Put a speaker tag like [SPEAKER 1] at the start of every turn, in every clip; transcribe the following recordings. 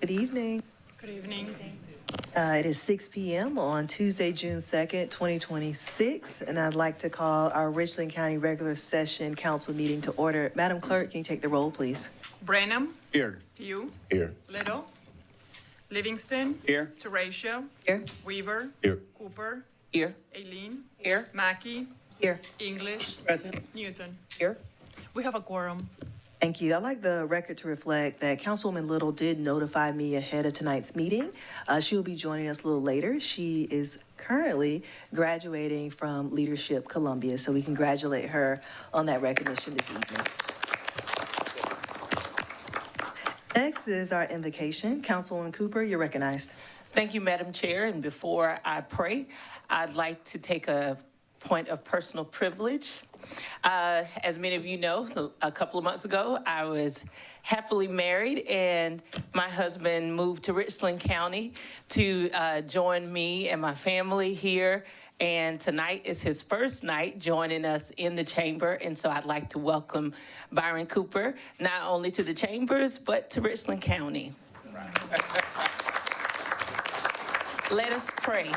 [SPEAKER 1] Good evening.
[SPEAKER 2] Good evening.
[SPEAKER 1] It is 6 p.m. on Tuesday, June 2nd, 2026, and I'd like to call our Richland County regular session council meeting to order. Madam Clerk, can you take the roll, please?
[SPEAKER 2] Branham.
[SPEAKER 3] Here.
[SPEAKER 2] Pugh.
[SPEAKER 3] Here.
[SPEAKER 2] Little. Livingston.
[SPEAKER 3] Here.
[SPEAKER 2] Teratio.
[SPEAKER 4] Here.
[SPEAKER 2] Weaver.
[SPEAKER 3] Here.
[SPEAKER 2] Cooper.
[SPEAKER 4] Here.
[SPEAKER 2] Aileen.
[SPEAKER 4] Here.
[SPEAKER 2] Mackey.
[SPEAKER 1] Here.
[SPEAKER 2] English.
[SPEAKER 4] Present.
[SPEAKER 2] Newton.
[SPEAKER 4] Here.
[SPEAKER 2] We have a quorum.
[SPEAKER 1] Thank you. I'd like the record to reflect that Councilwoman Little did notify me ahead of tonight's meeting. She will be joining us a little later. She is currently graduating from Leadership Columbia, so we congratulate her on that recognition this evening. Next is our invocation. Councilwoman Cooper, you're recognized.
[SPEAKER 4] Thank you, Madam Chair. And before I pray, I'd like to take a point of personal privilege. As many of you know, a couple of months ago, I was happily married, and my husband moved to Richland County to join me and my family here. And tonight is his first night joining us in the chamber. And so I'd like to welcome Byron Cooper, not only to the chambers, but to Richland County. Let us pray.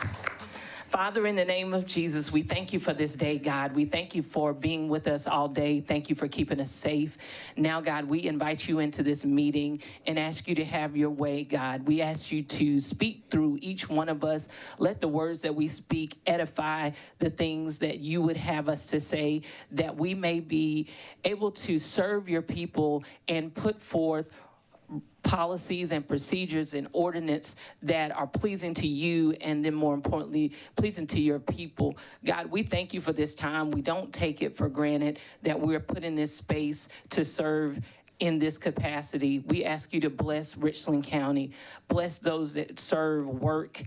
[SPEAKER 4] Father, in the name of Jesus, we thank you for this day, God. We thank you for being with us all day. Thank you for keeping us safe. Now, God, we invite you into this meeting and ask you to have your way, God. We ask you to speak through each one of us. Let the words that we speak edify the things that you would have us to say, that we may be able to serve your people and put forth policies and procedures and ordinance that are pleasing to you, and then more importantly, pleasing to your people. God, we thank you for this time. We don't take it for granted that we're put in this space to serve in this capacity. We ask you to bless Richland County, bless those that serve, work,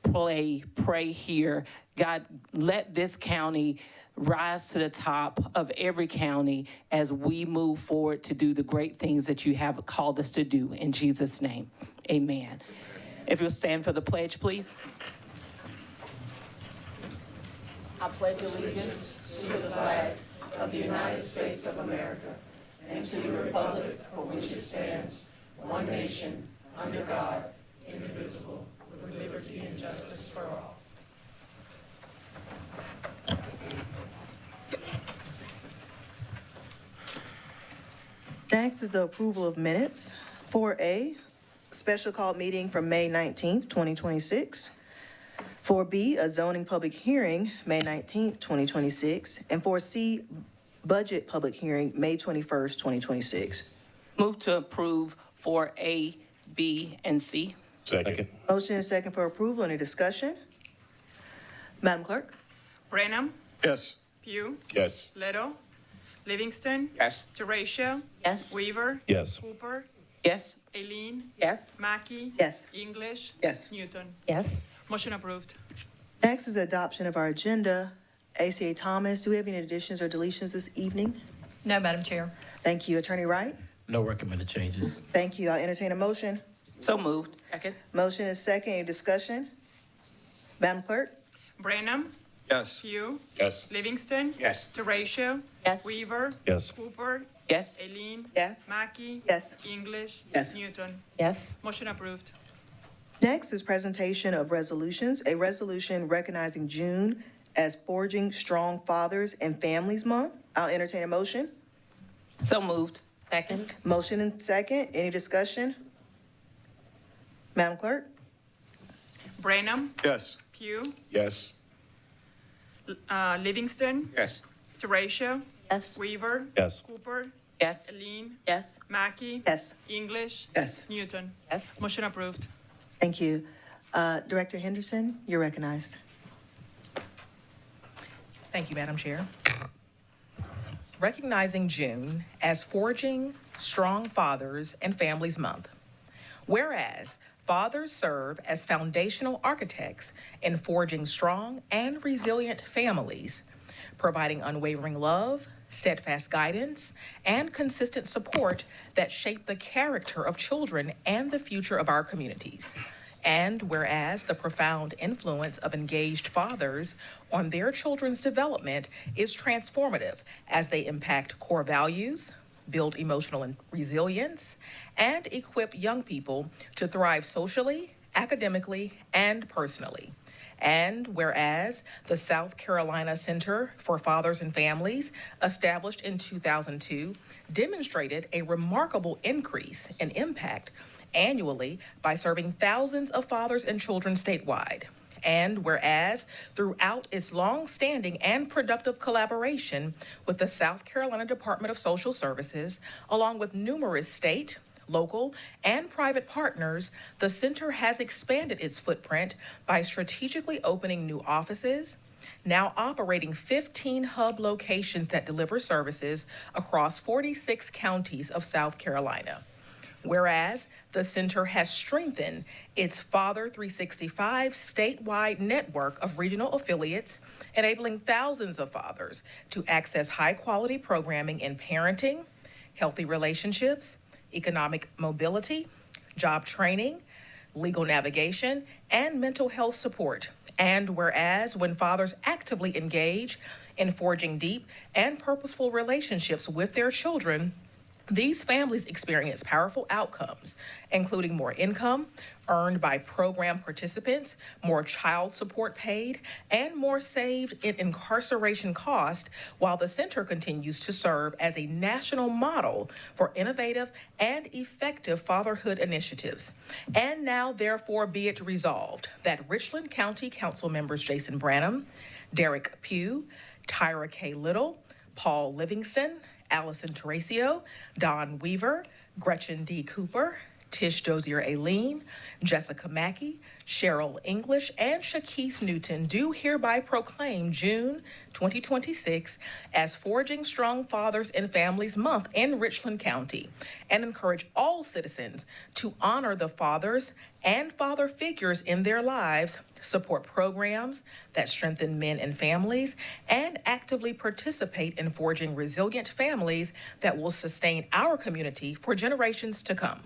[SPEAKER 4] pray here. God, let this county rise to the top of every county as we move forward to do the great things that you have called us to do. In Jesus' name, amen. If you'll stand for the pledge, please. I pledge allegiance to the flag of the United States of America and to the republic for which it stands, one nation, under God, indivisible, with liberty and justice for all.
[SPEAKER 1] Next is the approval of minutes. 4A, special call meeting from May 19th, 2026. 4B, a zoning public hearing, May 19th, 2026. And 4C, budget public hearing, May 21st, 2026.
[SPEAKER 4] Move to approve 4A, B, and C.
[SPEAKER 3] Second.
[SPEAKER 1] Motion and second for approval. Any discussion? Madam Clerk?
[SPEAKER 2] Branham.
[SPEAKER 3] Yes.
[SPEAKER 2] Pugh.
[SPEAKER 3] Yes.
[SPEAKER 2] Little. Livingston.
[SPEAKER 3] Yes.
[SPEAKER 2] Teratio.
[SPEAKER 4] Yes.
[SPEAKER 2] Weaver.
[SPEAKER 3] Yes.
[SPEAKER 2] Cooper.
[SPEAKER 4] Yes.
[SPEAKER 2] Aileen.
[SPEAKER 4] Yes.
[SPEAKER 2] Mackey.
[SPEAKER 1] Yes.
[SPEAKER 2] English.
[SPEAKER 4] Yes.
[SPEAKER 2] Newton.
[SPEAKER 4] Yes.
[SPEAKER 2] Motion approved.
[SPEAKER 1] Next is the adoption of our agenda. ACA Thomas, do we have any additions or deletions this evening?
[SPEAKER 5] No, Madam Chair.
[SPEAKER 1] Thank you. Attorney Wright?
[SPEAKER 6] No recommended changes.
[SPEAKER 1] Thank you. I'll entertain a motion.
[SPEAKER 4] So moved. Second.
[SPEAKER 1] Motion is second. Any discussion? Madam Clerk?
[SPEAKER 2] Branham.
[SPEAKER 3] Yes.
[SPEAKER 2] Pugh.
[SPEAKER 3] Yes.
[SPEAKER 2] Livingston.
[SPEAKER 3] Yes.
[SPEAKER 2] Teratio.
[SPEAKER 5] Yes.
[SPEAKER 2] Weaver.
[SPEAKER 3] Yes.
[SPEAKER 2] Cooper.
[SPEAKER 4] Yes.
[SPEAKER 2] Aileen.
[SPEAKER 4] Yes.
[SPEAKER 2] Mackey.
[SPEAKER 1] Yes.
[SPEAKER 2] English.
[SPEAKER 4] Yes.
[SPEAKER 2] Newton.
[SPEAKER 4] Yes.
[SPEAKER 2] Motion approved.
[SPEAKER 1] Next is presentation of resolutions. A resolution recognizing June as Forging Strong Fathers and Families Month. I'll entertain a motion.
[SPEAKER 4] So moved. Second.
[SPEAKER 1] Motion and second. Any discussion? Madam Clerk?
[SPEAKER 2] Branham.
[SPEAKER 3] Yes.
[SPEAKER 2] Pugh.
[SPEAKER 3] Yes.
[SPEAKER 2] Livingston.
[SPEAKER 3] Yes.
[SPEAKER 2] Teratio.
[SPEAKER 5] Yes.
[SPEAKER 2] Weaver.
[SPEAKER 3] Yes.
[SPEAKER 2] Cooper.
[SPEAKER 4] Yes.
[SPEAKER 2] Aileen.
[SPEAKER 4] Yes.
[SPEAKER 2] Mackey.
[SPEAKER 1] Yes.
[SPEAKER 2] English.
[SPEAKER 4] Yes.
[SPEAKER 2] Newton.
[SPEAKER 4] Yes.
[SPEAKER 2] Motion approved.
[SPEAKER 1] Thank you. Director Henderson, you're recognized.
[SPEAKER 7] Thank you, Madam Chair. Recognizing June as Forging Strong Fathers and Families Month. Whereas fathers serve as foundational architects in forging strong and resilient families, providing unwavering love, steadfast guidance, and consistent support that shape the character of children and the future of our communities. And whereas the profound influence of engaged fathers on their children's development is transformative as they impact core values, build emotional resilience, and equip young people to thrive socially, academically, and personally. And whereas the South Carolina Center for Fathers and Families, established in 2002, demonstrated a remarkable increase in impact annually by serving thousands of fathers and children statewide. And whereas throughout its long-standing and productive collaboration with the South Carolina Department of Social Services, along with numerous state, local, and private partners, the center has expanded its footprint by strategically opening new offices, now operating 15 hub locations that deliver services across 46 counties of South Carolina. Whereas the center has strengthened its Father 365 statewide network of regional affiliates, enabling thousands of fathers to access high-quality programming in parenting, healthy relationships, economic mobility, job training, legal navigation, and mental health support. And whereas when fathers actively engage in forging deep and purposeful relationships with their children, these families experience powerful outcomes, including more income earned by program participants, more child support paid, and more saved in incarceration cost, while the center continues to serve as a national model for innovative and effective fatherhood initiatives. And now, therefore, be it resolved that Richland County Council members Jason Branham, Derek Pugh, Tyra K. Little, Paul Livingston, Allison Terracio, Don Weaver, Gretchen D. Cooper, Tish Dozier-Aileen, Jessica Mackey, Cheryl English, and Shakise Newton do hereby proclaim June 2026 as Forging Strong Fathers and Families Month in Richland County, and encourage all citizens to honor the fathers and father figures in their lives, support programs that strengthen men and families, and actively participate in forging resilient families that will sustain our community for generations to come.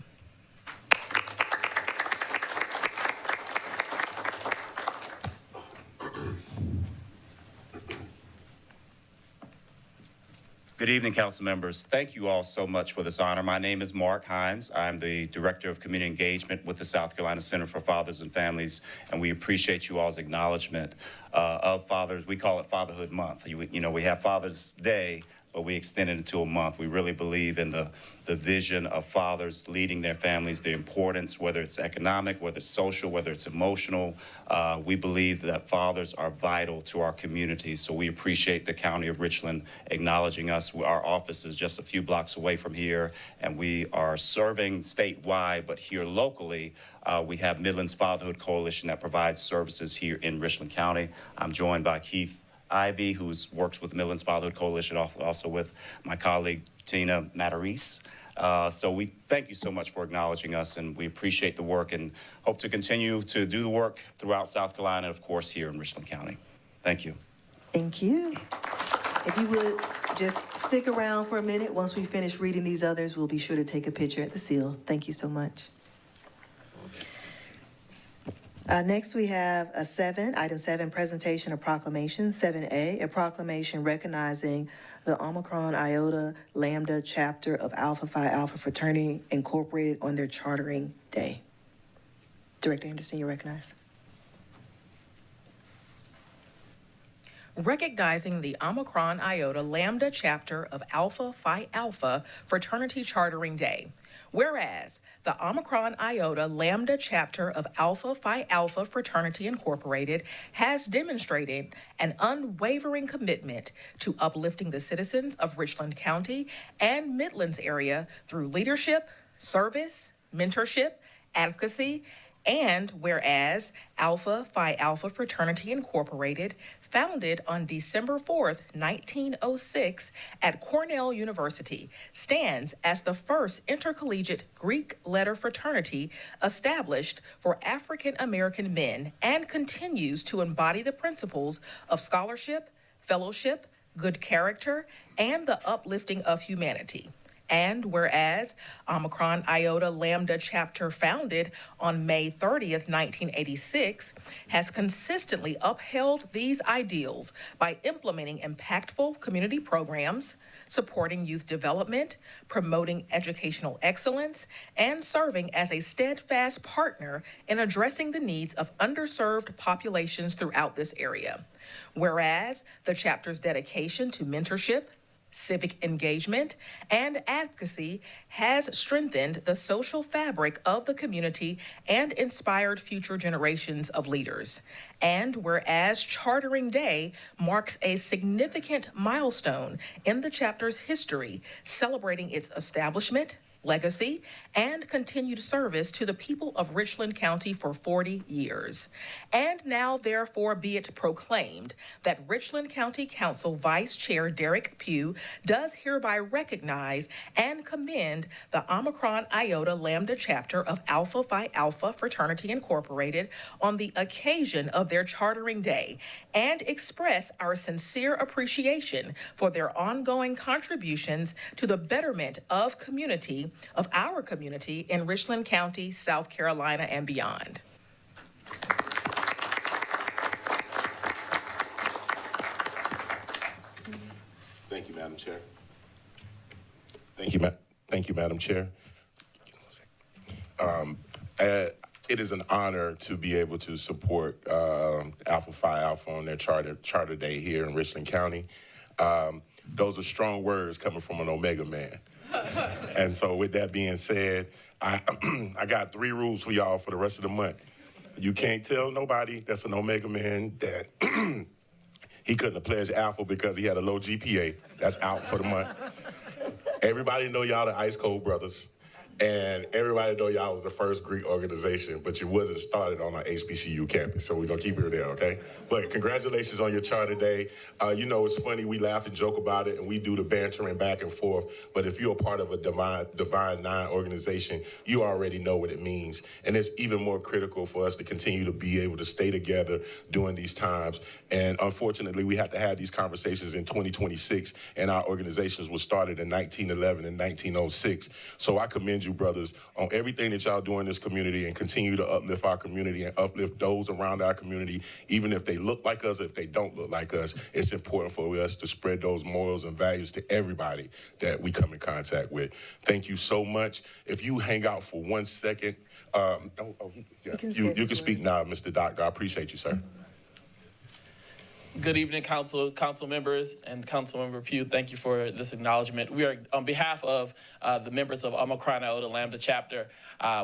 [SPEAKER 3] Good evening, council members. Thank you all so much for this honor. My name is Mark Himes. I'm the Director of Community Engagement with the South Carolina Center for Fathers and Families, and we appreciate you all's acknowledgement of fathers. We call it Fatherhood Month. You know, we have Father's Day, but we extend it into a month. We really believe in the vision of fathers leading their families, the importance, whether it's economic, whether it's social, whether it's emotional. We believe that fathers are vital to our community, so we appreciate the County of Richland acknowledging us. Our office is just a few blocks away from here, and we are serving statewide, but here locally, we have Midlands Fatherhood Coalition that provides services here in Richland County. I'm joined by Keith Ivy, who works with the Midlands Fatherhood Coalition, also with my colleague Tina Matarese. So we thank you so much for acknowledging us, and we appreciate the work and hope to continue to do the work throughout South Carolina and, of course, here in Richland County. Thank you.
[SPEAKER 1] Thank you. If you would just stick around for a minute, once we finish reading these others, we'll be sure to take a picture at the seal. Thank you so much. Next, we have item 7, presentation of proclamation. 7A, a proclamation recognizing the Omicron Iota Lambda chapter of Alpha Phi Alpha Fraternity Incorporated on their chartering day. Director Anderson, you're recognized.
[SPEAKER 7] Recognizing the Omicron Iota Lambda chapter of Alpha Phi Alpha Fraternity Chartering Day. Whereas the Omicron Iota Lambda chapter of Alpha Phi Alpha Fraternity Incorporated has demonstrated an unwavering commitment to uplifting the citizens of Richland County and Midlands area through leadership, service, mentorship, advocacy, and whereas Alpha Phi Alpha Fraternity Incorporated, founded on December 4th, 1906 at Cornell University, stands as the first intercollegiate Greek letter fraternity established for African American men and continues to embody the principles of scholarship, fellowship, good character, and the uplifting of humanity. And whereas Omicron Iota Lambda chapter, founded on May 30th, 1986, has consistently upheld these ideals by implementing impactful community programs, supporting youth development, promoting educational excellence, and serving as a steadfast partner in addressing the needs of underserved populations throughout this area. Whereas the chapter's dedication to mentorship, civic engagement, and advocacy has strengthened the social fabric of the community and inspired future generations of leaders. And whereas Chartering Day marks a significant milestone in the chapter's history, celebrating its establishment, legacy, and continued service to the people of Richland County for 40 years. And now, therefore, be it proclaimed that Richland County Council Vice Chair Derek Pugh does hereby recognize and commend the Omicron Iota Lambda chapter of Alpha Phi Alpha Fraternity Incorporated on the occasion of their Chartering Day, and express our sincere appreciation for their ongoing contributions to the betterment of our community in Richland County, South Carolina, and beyond.
[SPEAKER 5] Thank you, Madam Chair. Thank you, Madam Chair. It is an honor to be able to support Alpha Phi Alpha on their charter day here in Richland County. Those are strong words coming from an Omega man. And so with that being said, I got 3 rules for y'all for the rest of the month. You can't tell nobody that's an Omega man that he couldn't have pledged Alpha because he had a low GPA. That's out for the month. Everybody know y'all the Ice Cold Brothers. And everybody know y'all was the first Greek organization, but you wasn't started on our HBCU campus, so we're gonna keep it there, okay? But congratulations on your charter day. You know, it's funny, we laugh and joke about it, and we do the bantering back and forth, but if you're a part of a Divine Nine organization, you already know what it means. And it's even more critical for us to continue to be able to stay together during these times. And unfortunately, we have to have these conversations in 2026, and our organizations were started in 1911 and 1906. So I commend you, brothers, on everything that y'all do in this community, and continue to uplift our community and uplift those around our community, even if they look like us or if they don't look like us. It's important for us to spread those morals and values to everybody that we come in contact with. Thank you so much. If you hang out for 1 second, you can speak now, Mr. Doctor. I appreciate you, sir.
[SPEAKER 6] Good evening, council members, and Councilmember Pugh. Thank you for this acknowledgement. We are, on behalf of the members of Omicron Iota Lambda chapter,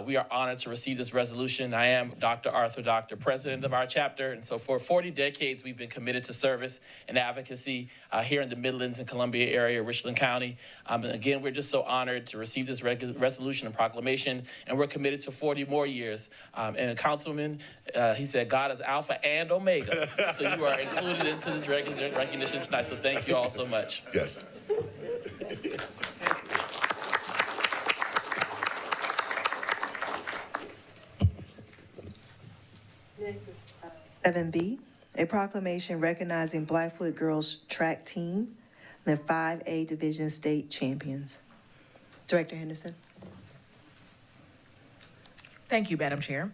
[SPEAKER 6] we are honored to receive this resolution. I am Dr. Arthur Doctor, president of our chapter, and so for 40 decades, we've been committed to service and advocacy here in the Midlands and Columbia area, Richland County. And again, we're just so honored to receive this resolution and proclamation, and we're committed to 40 more years. And Councilman, he said, God is Alpha and Omega, so you are included into this recognition tonight, so thank you all so much.
[SPEAKER 5] Yes.
[SPEAKER 1] Next is 7B, a proclamation recognizing Blythewood Girls Track Team, the 5A Division State Champions. Director Henderson.
[SPEAKER 7] Thank you, Madam Chair.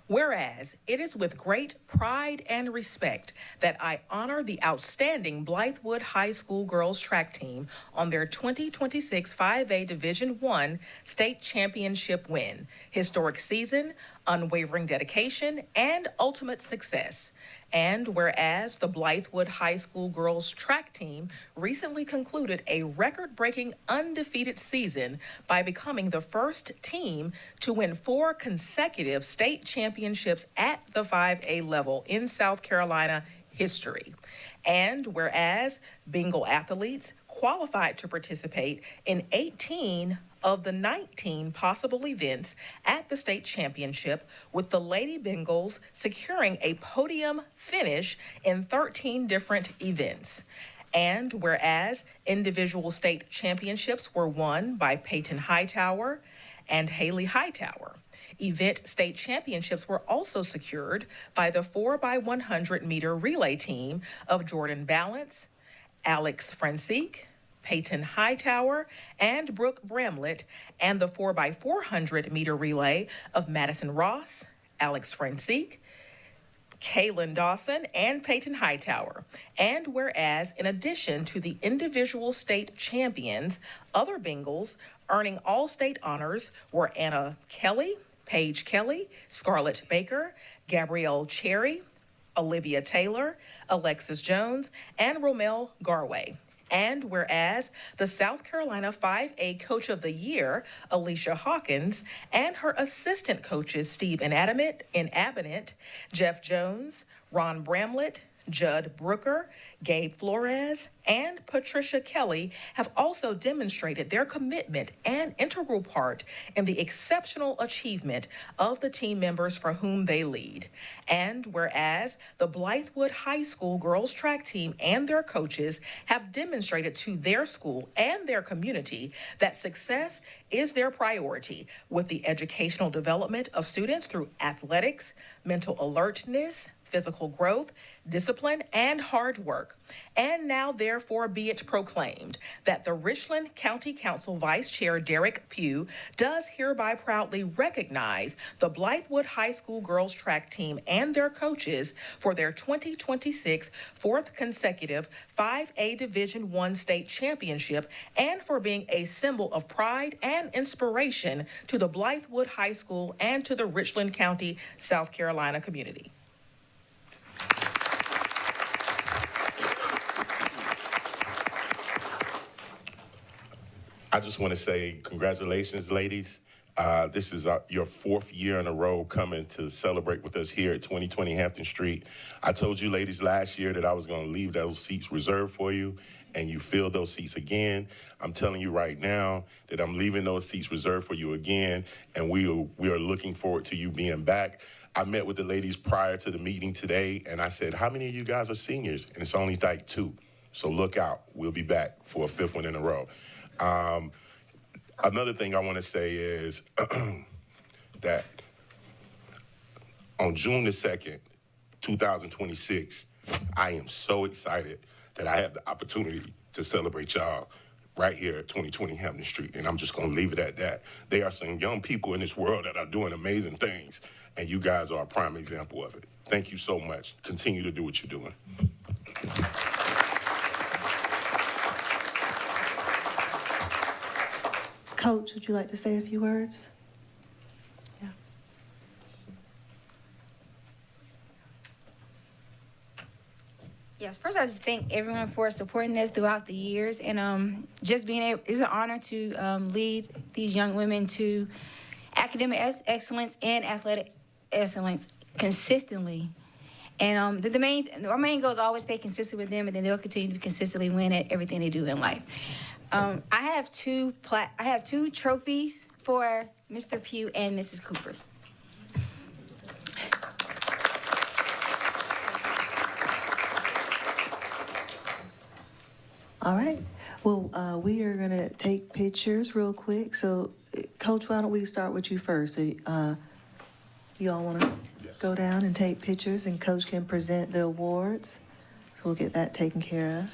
[SPEAKER 7] Whereas it is with great pride and respect that I honor the outstanding Blythewood High School girls track team on their 2026 5A Division I state championship win, historic season, unwavering dedication, and ultimate success. And whereas the Blythewood High School girls track team recently concluded a record-breaking undefeated season by becoming the first team to win 4 consecutive state championships at the 5A level in South Carolina history. And whereas bingo athletes qualified to participate in 18 of the 19 possible events at the state championship, with the Lady Bengals securing a podium finish in 13 different events. And whereas individual state championships were won by Peyton Hightower and Haley Hightower, event state championships were also secured by the 4x100 meter relay team of Jordan Balance, Alex Francique, Peyton Hightower and Brooke Bramlett, and the 4x400 meter relay of Madison Ross, Alex Francique, Kaylin Dawson, and Peyton Hightower. And whereas, in addition to the individual state champions, other Bengals earning all state honors were Anna Kelly, Paige Kelly, Scarlett Baker, Gabrielle Cherry, Olivia Taylor, Alexis Jones, and Romel Garway. And whereas the South Carolina 5A Coach of the Year, Alicia Hawkins, and her assistant coaches, Steve Inabinant, Jeff Jones, Ron Bramlett, Judd Brooker, Gabe Flores, and Patricia Kelly have also demonstrated their commitment and integral part in the exceptional achievement of the team members for whom they lead. And whereas the Blythewood High School girls track team and their coaches have demonstrated to their school and their community that success is their priority with the educational development of students through athletics, mental alertness, physical growth, discipline, and hard work. And now, therefore, be it proclaimed that the Richland County Council Vice Chair Derek Pugh does hereby proudly recognize the Blythewood High School girls track team and their coaches for their 2026 fourth consecutive 5A Division I state championship and for being a symbol of pride and inspiration to the Blythewood High School and to the Richland County, South Carolina community.
[SPEAKER 5] I just want to say congratulations, ladies. This is your fourth year in a row coming to celebrate with us here at 2020 Hampton Street. I told you ladies last year that I was going to leave those seats reserved for you, and you filled those seats again. I'm telling you right now that I'm leaving those seats reserved for you again, and we are looking forward to you being back. I met with the ladies prior to the meeting today, and I said, how many of you guys are seniors? And it's only like 2. So look out. We'll be back for a 5th one in a row. Another thing I want to say is that on June the 2nd, 2026, I am so excited that I have the opportunity to celebrate y'all right here at 2020 Hampton Street. And I'm just going to leave it at that. There are some young people in this world that are doing amazing things, and you guys are a prime example of it. Thank you so much. Continue to do what you're doing.
[SPEAKER 1] Coach, would you like to say a few words? Yeah.
[SPEAKER 8] Yes, first I just thank everyone for supporting us throughout the years, and just being able, it's an honor to lead these young women to academic excellence and athletic excellence consistently. And our main goal is always stay consistent with them, and then they'll continue to consistently win at everything they do in life. I have two trophies for Mr. Pugh and Mrs. Cooper.
[SPEAKER 1] All right. Well, we are going to take pictures real quick. So, Coach, why don't we start with you first? So, you all want to go down and take pictures, and Coach can present the awards. So we'll get that taken care of.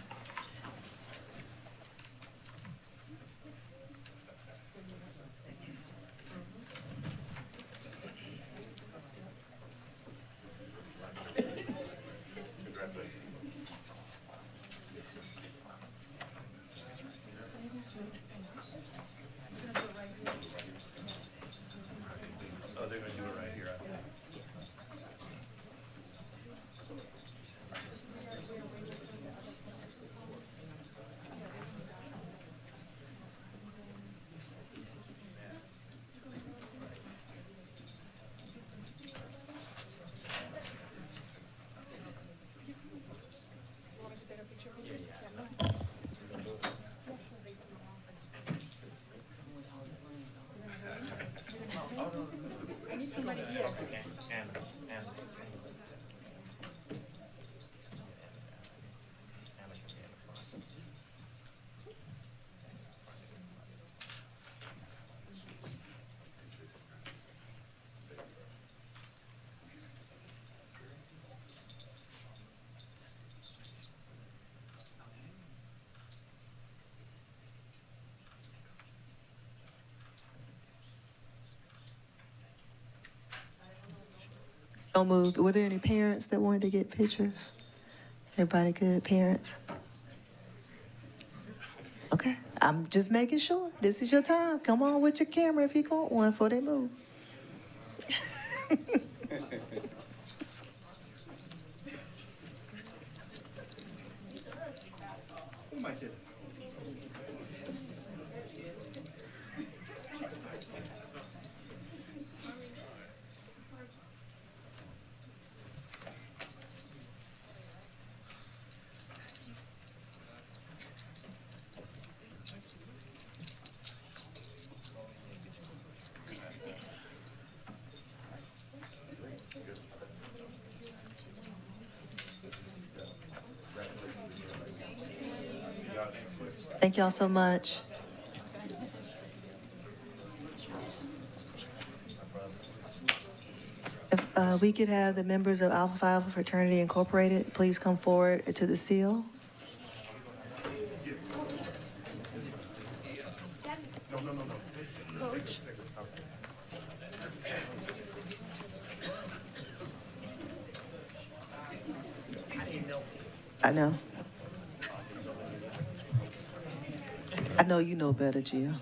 [SPEAKER 1] Don't move. Were there any parents that wanted to get pictures? Everybody good, parents? Okay, I'm just making sure. This is your time. Come on with your camera if you want one before they move. Thank y'all so much. If we could have the members of Alpha Phi Alpha Fraternity Incorporated, please come forward to the seal. I know. I know you know better, Gio.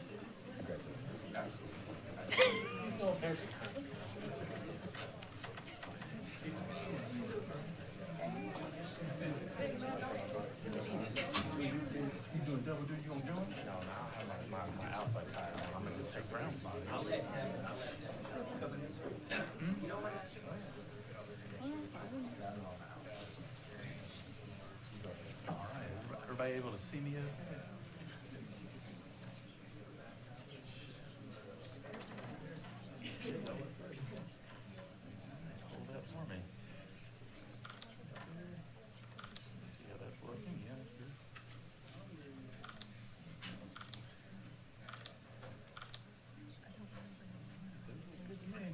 [SPEAKER 9] Everybody able to see me okay? Hold that for me. See how that's looking? Yeah, that's good. Those look good to me.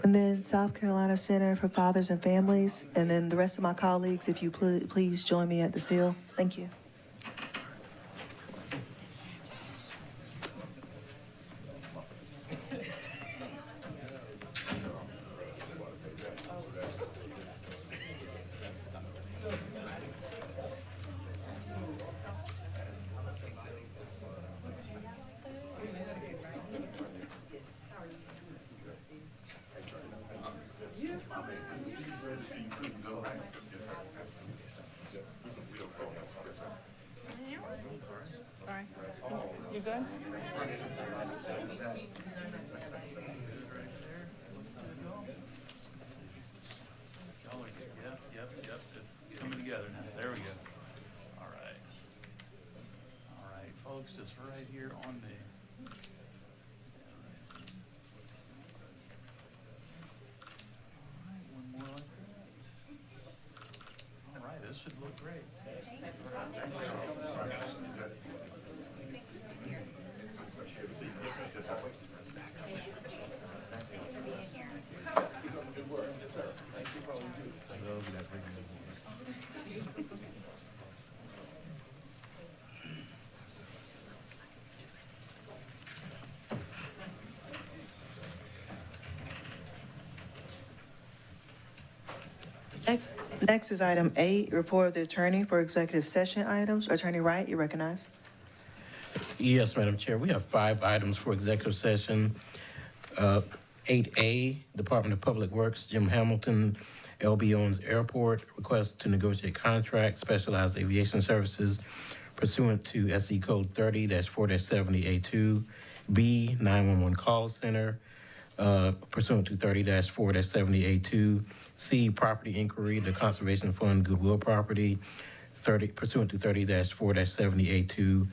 [SPEAKER 1] And then South Carolina Center for Fathers and Families, and then the rest of my colleagues, if you please join me at the seal. Thank you.
[SPEAKER 2] Sorry. You good?
[SPEAKER 9] Yep, it's coming together now. There we go. All right. All right, folks, just right here on the. All right, one more like that. All right, this should look great.
[SPEAKER 1] Next is item 8, report of the attorney for executive session items. Attorney Wright, you recognize.
[SPEAKER 10] Yes, Madam Chair. We have 5 items for executive session. 8A, Department of Public Works, Jim Hamilton, LB Owens Airport, request to negotiate contract, specialized aviation services pursuant to SE Code 30-4-70A2. B, 911 call center, pursuant to 30-4-70A2. C, property inquiry, the Conservation Fund Goodwill Property, pursuant to 30-4-70A2.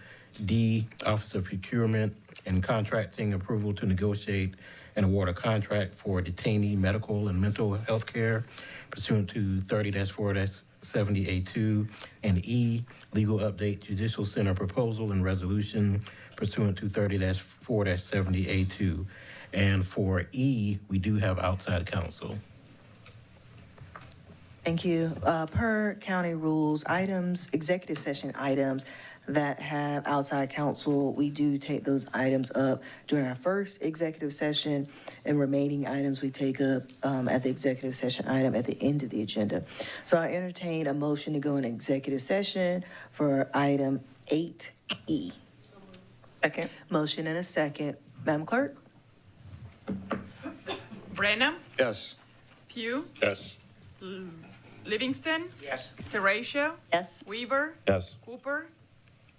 [SPEAKER 10] D, Office of Procurement and Contracting approval to negotiate and award a contract for detainee medical and mental health care pursuant to 30-4-70A2. And E, legal update judicial center proposal and resolution pursuant to 30-4-70A2. And for E, we do have outside counsel.
[SPEAKER 1] Thank you. Per county rules, executive session items that have outside counsel, we do take those items up during our first executive session, and remaining items we take up at the executive session item at the end of the agenda. So I entertain a motion to go in executive session for item 8E.
[SPEAKER 7] Second.
[SPEAKER 1] Motion and a second. Madam Clerk?
[SPEAKER 2] Brenham,
[SPEAKER 5] Yes.
[SPEAKER 2] Pugh,
[SPEAKER 5] Yes.
[SPEAKER 2] Livingston,
[SPEAKER 9] Yes.
[SPEAKER 2] Teratio,
[SPEAKER 8] Yes.
[SPEAKER 2] Weaver,
[SPEAKER 5] Yes.
[SPEAKER 2] Cooper,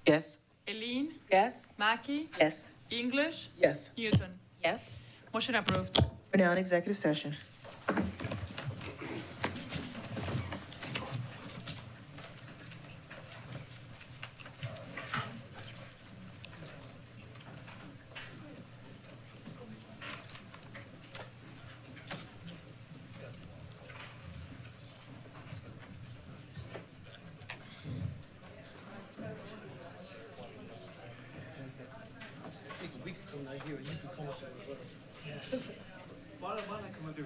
[SPEAKER 7] Yes.
[SPEAKER 2] Eileen,
[SPEAKER 7] Yes.
[SPEAKER 2] Mackey,
[SPEAKER 1] Yes.
[SPEAKER 2] English,
[SPEAKER 7] Yes.
[SPEAKER 2] Newton.
[SPEAKER 7] Yes.
[SPEAKER 2] Motion approved.
[SPEAKER 1] We're now in executive session.
[SPEAKER 9] We could come out here, you could come up there with us. Why not come up there?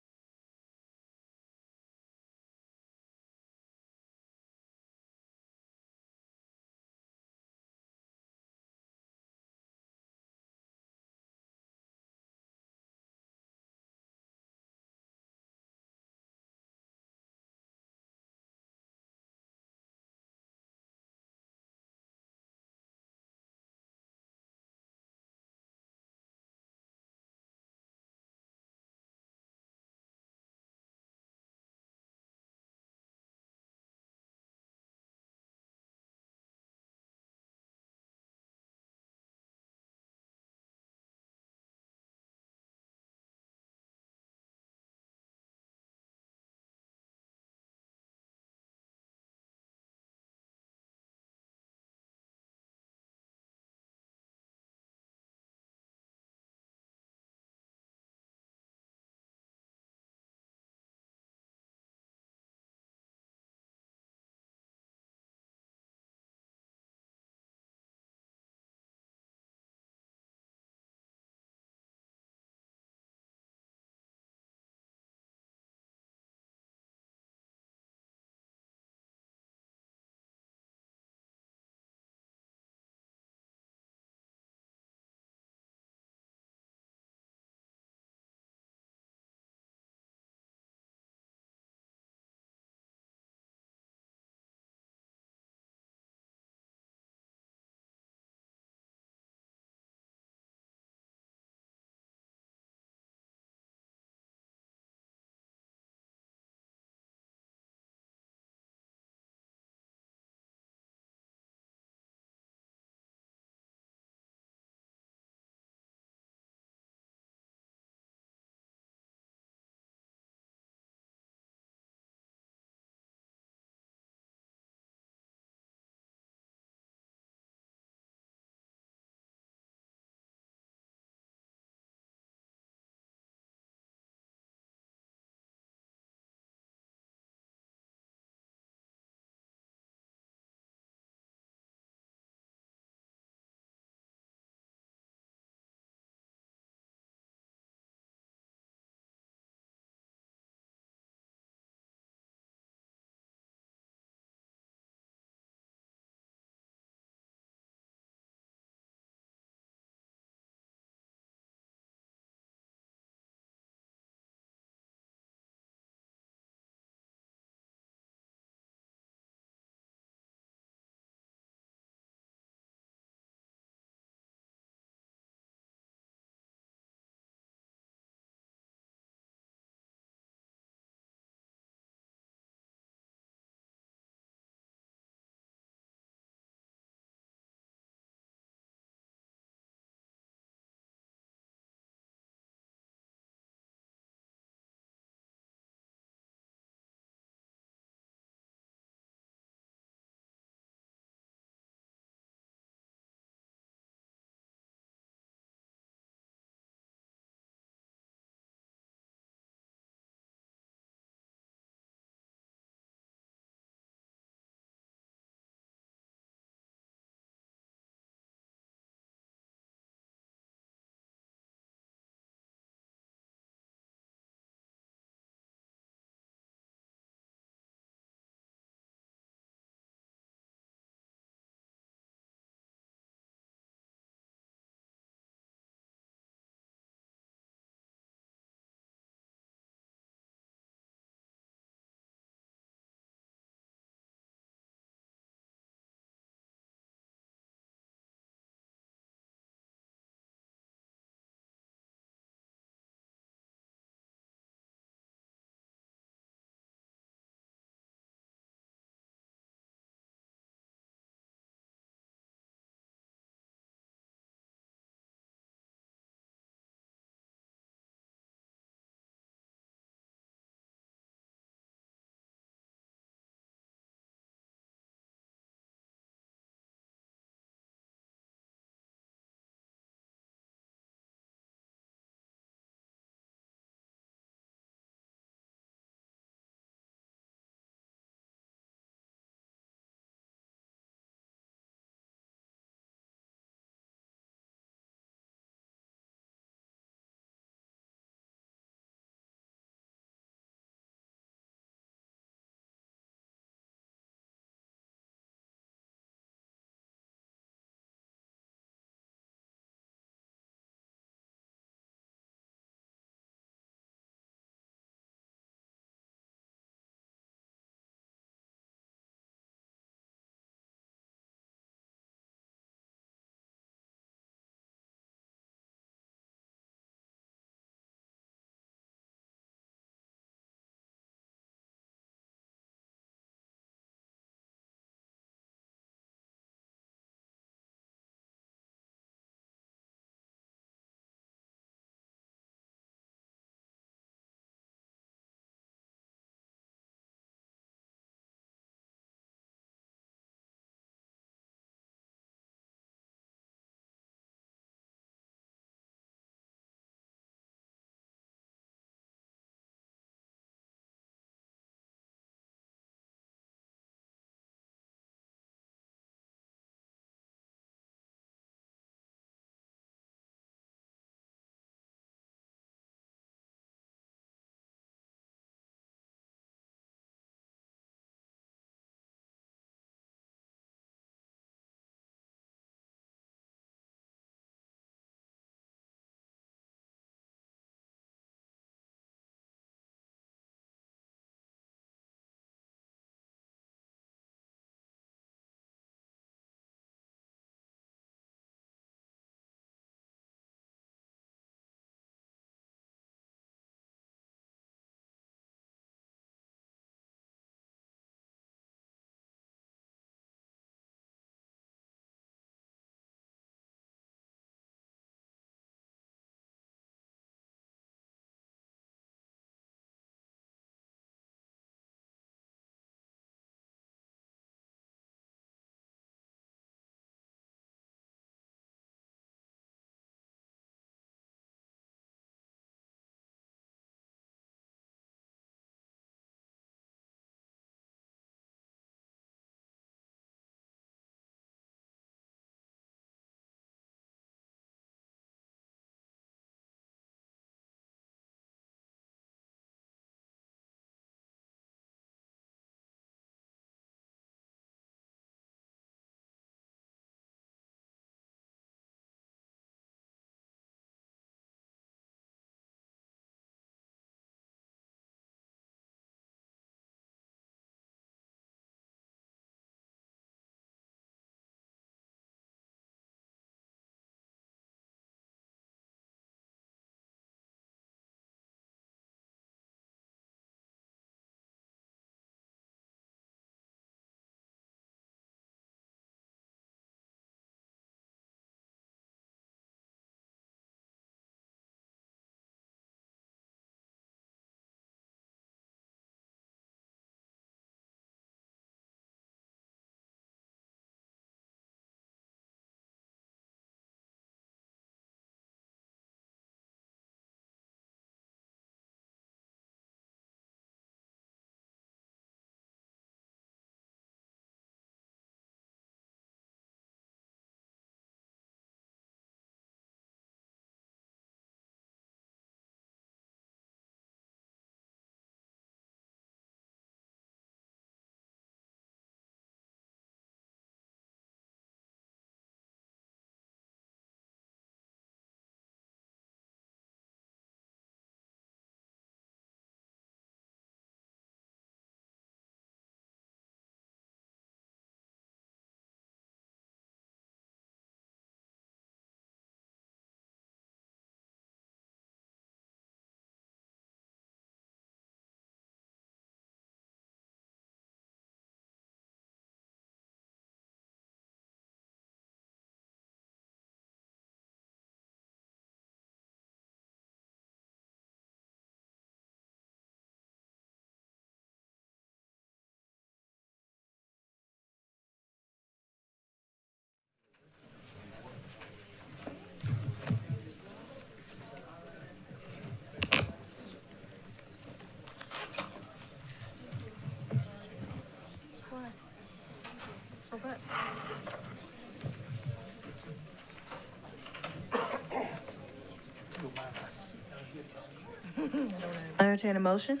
[SPEAKER 1] Entertain a motion?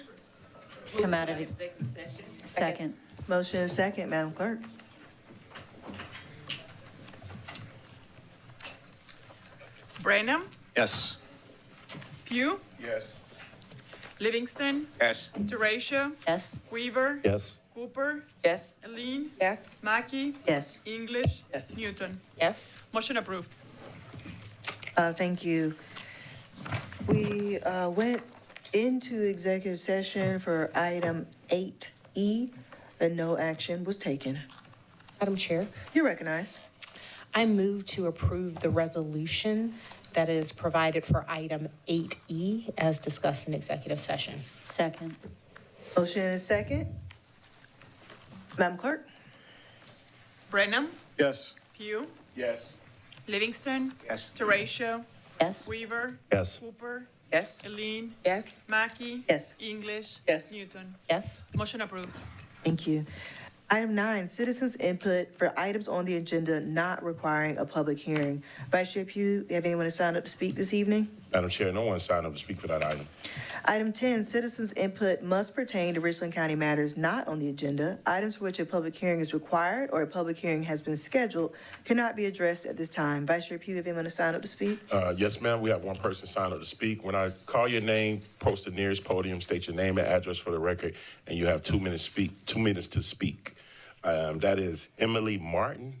[SPEAKER 11] Come out of it. Second.
[SPEAKER 1] Motion is second, Madam Clerk.
[SPEAKER 2] Brenham,
[SPEAKER 9] Yes.
[SPEAKER 2] Pugh,
[SPEAKER 5] Yes.
[SPEAKER 2] Livingston,
[SPEAKER 9] Yes.
[SPEAKER 2] Teratio,
[SPEAKER 11] Yes.
[SPEAKER 2] Weaver,
[SPEAKER 9] Yes.
[SPEAKER 2] Cooper,
[SPEAKER 7] Yes.
[SPEAKER 2] Aline,
[SPEAKER 7] Yes.
[SPEAKER 2] Mackey,
[SPEAKER 1] Yes.
[SPEAKER 2] English,
[SPEAKER 7] Yes.
[SPEAKER 2] Newton.
[SPEAKER 7] Yes.
[SPEAKER 2] Motion approved.
[SPEAKER 1] Thank you. We went into executive session for item 8E, and no action was taken.
[SPEAKER 12] Madam Chair,
[SPEAKER 1] You're recognized.
[SPEAKER 12] I move to approve the resolution that is provided for item 8E as discussed in executive session.
[SPEAKER 11] Second.
[SPEAKER 1] Motion is second. Madam Clerk?
[SPEAKER 2] Brenham,
[SPEAKER 9] Yes.
[SPEAKER 2] Pugh,
[SPEAKER 5] Yes.
[SPEAKER 2] Livingston,
[SPEAKER 9] Yes.
[SPEAKER 2] Teratio,
[SPEAKER 11] Yes.
[SPEAKER 2] Weaver,
[SPEAKER 9] Yes.
[SPEAKER 2] Cooper,
[SPEAKER 7] Yes.
[SPEAKER 2] Aline,
[SPEAKER 7] Yes.
[SPEAKER 2] Mackey,
[SPEAKER 1] Yes.
[SPEAKER 2] English,
[SPEAKER 7] Yes.
[SPEAKER 2] Newton.
[SPEAKER 12] Yes.
[SPEAKER 2] Motion approved.
[SPEAKER 1] Thank you. Item 9, citizens' input for items on the agenda not requiring a public hearing. Vice Chair Pugh, have anyone signed up to speak this evening?
[SPEAKER 5] Madam Chair, no one signed up to speak for that item.
[SPEAKER 1] Item 10, citizens' input must pertain to Richland County matters not on the agenda. Items for which a public hearing is required or a public hearing has been scheduled cannot be addressed at this time. Vice Chair Pugh, have anyone signed up to speak?
[SPEAKER 5] Yes, ma'am, we have one person signed up to speak. When I call your name, post the nearest podium, state your name and address for the record, and you have 2 minutes to speak. That is Emily Martin.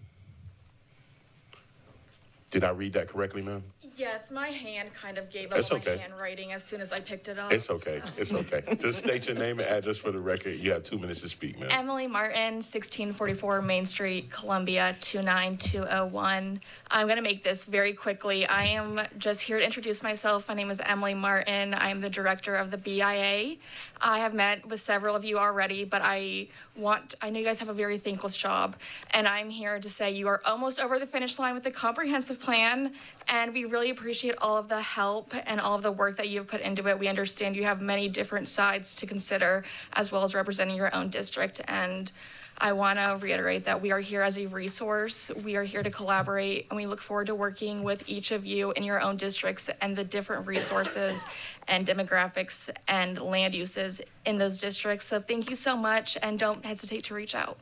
[SPEAKER 5] Did I read that correctly, ma'am?
[SPEAKER 13] Yes, my hand kind of gave up
[SPEAKER 5] It's
[SPEAKER 13] on
[SPEAKER 5] okay.
[SPEAKER 13] my handwriting as soon as I picked it up.
[SPEAKER 5] It's okay,
[SPEAKER 13] so.
[SPEAKER 5] it's okay. Just state your name and address for the record. You have 2 minutes to speak, ma'am.
[SPEAKER 13] Emily Martin, 1644 Main Street, Columbia, 29201. I'm going to make this very quickly. I am just here to introduce myself. My name is Emily Martin. I'm the director of the BIA. I have met with several of you already, but I know you guys have a very thankless job, and I'm here to say you are almost over the finish line with the comprehensive plan, and we really appreciate all of the help and all of the work that you've put into it. We understand you have many different sides to consider, as well as representing your own district, and I want to reiterate that we are here as a resource. We are here to collaborate, and we look forward to working with each of you in your own districts and the different resources and demographics and land uses in those districts. So thank you so much, and don't hesitate to reach out.